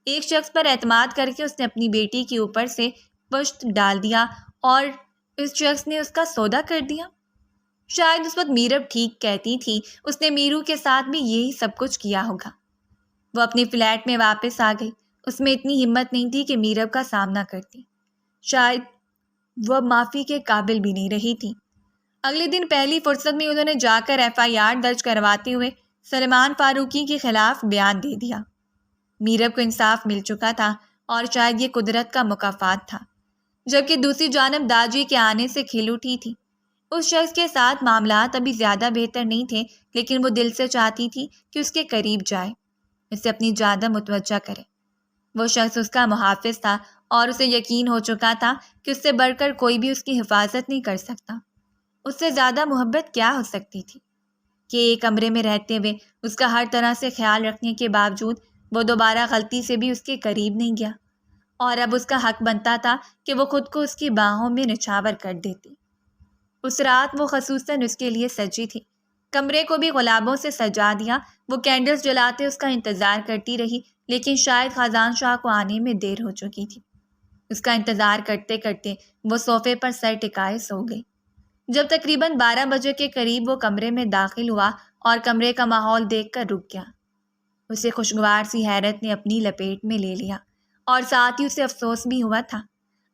ایک شخص پر اعتماد کر کے اس نے اپنی بیٹی کے اوپر سے پشت ڈال دیا اور اس شخص نے اس کا سودا کر دیا۔ شاید اس وقت میرب ٹھیک کہتی تھی، اس نے میرو کے ساتھ بھی یہی سب کچھ کیا ہوگا۔ وہ اپنی فلیٹ میں واپس آ گئی۔ اس میں اتنی ہمت نہیں تھی کہ میرب کا سامنا کرتی۔ شاید وہ اب معافی کے قابل بھی نہیں رہی تھی۔ اگلے دن پہلی فرصت میں انہوں نے جا کر FIR درج کرواتے ہوئے سلیمان فاروقی کے خلاف بیان دے دیا۔ میرب کو انصاف مل چکا تھا اور شاید یہ قدرت کا مکافات تھا، جبکہ دوسری جانب داجی کے آنے سے کھل اٹھی تھی۔ اس شخص کے ساتھ معاملات ابھی زیادہ بہتر نہیں تھے، لیکن وہ دل سے چاہتی تھی کہ اس کے قریب جائے، اسے اپنی جانب متوجہ کرے۔ وہ شخص اس کا محافظ تھا اور اسے یقین ہو چکا تھا کہ اس سے بڑھ کر کوئی بھی اس کی حفاظت نہیں کر سکتا۔ اس سے زیادہ محبت کیا ہو سکتی تھی کہ ایک کمرے میں رہتے ہوئے اس کا ہر طرح سے خیال رکھنے کے باوجود وہ دوبارہ غلطی سے بھی اس کے قریب نہیں گیا، اور اب اس کا حق بنتا تھا کہ وہ خود کو اس کی باہوں میں نچھاور کر دیتی۔ اس رات وہ خصوصاً اس کے لیے سجی تھی۔ کمرے کو بھی گلابوں سے سجا دیا۔ وہ کینڈلز جلاتے اس کا انتظار کرتی رہی، لیکن شاید خزان شاہ کو آنے میں دیر ہو چکی تھی۔ اس کا انتظار کرتے کرتے وہ صوفے پر سر ٹکائے سو گئی۔ جب تقریباً 12 بجے کے قریب وہ کمرے میں داخل ہوا اور کمرے کا ماحول دیکھ کر رک گیا۔ اسے خوشگوار سی حیرت نے اپنی لپیٹ میں لے لیا اور ساتھ ہی اسے افسوس بھی ہوا تھا۔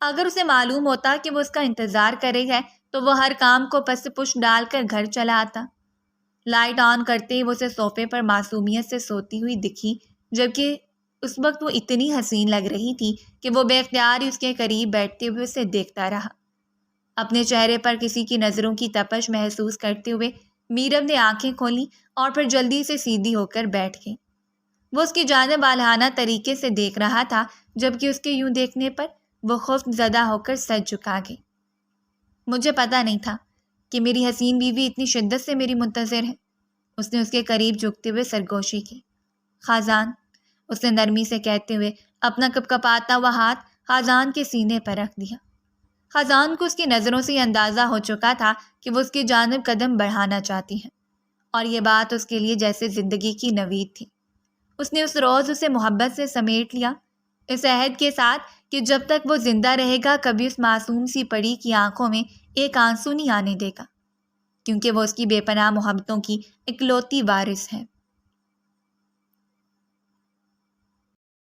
اگر اسے معلوم ہوتا کہ وہ اس کا انتظار کر رہی ہے تو وہ ہر کام کو پس پش ڈال کر گھر چلا آتا۔ لائٹ آن کرتے ہی وہ اسے صوفے پر معصومیت سے سوتی ہوئی دکھی، جبکہ اس وقت وہ اتنی حسین لگ رہی تھی کہ وہ بے اختیار ہی اس کے قریب بیٹھتے ہوئے اسے دیکھتا رہا۔ اپنے چہرے پر کسی کی نظروں کی تپش محسوس کرتے ہوئے میرب نے آنکھیں کھولیں اور پھر جلدی سے سیدھی ہو کر بیٹھ گئی۔ وہ اس کی جانب والہانہ طریقے سے دیکھ رہا تھا، جبکہ اس کے یوں دیکھنے پر وہ خوف زدہ ہو کر سر جھکا گئی۔ مجھے پتہ نہیں تھا کہ میری حسین بیوی اتنی شدت سے میری منتظر ہے۔ اس نے اس کے قریب جھکتے ہوئے سرگوشی کی۔ خازان، اس نے نرمی سے کہتے ہوئے اپنا کپکپاتا ہوا ہاتھ خازان کے سینے پر رکھ دیا۔ خازان کو اس کی نظروں سے یہ اندازہ ہو چکا تھا کہ وہ اس کی جانب قدم بڑھانا چاہتی ہے، اور یہ بات اس کے لیے جیسے زندگی کی نوید تھی۔ اس نے اس روز اسے محبت سے سمیٹ لیا، اس عہد کے ساتھ کہ جب تک وہ زندہ رہے گا کبھی اس معصوم سی پری کی آنکھوں میں ایک آنسو نہیں آنے دے گا، کیونکہ وہ اس کی بے پناہ محبتوں کی اکلوتی وارث ہے۔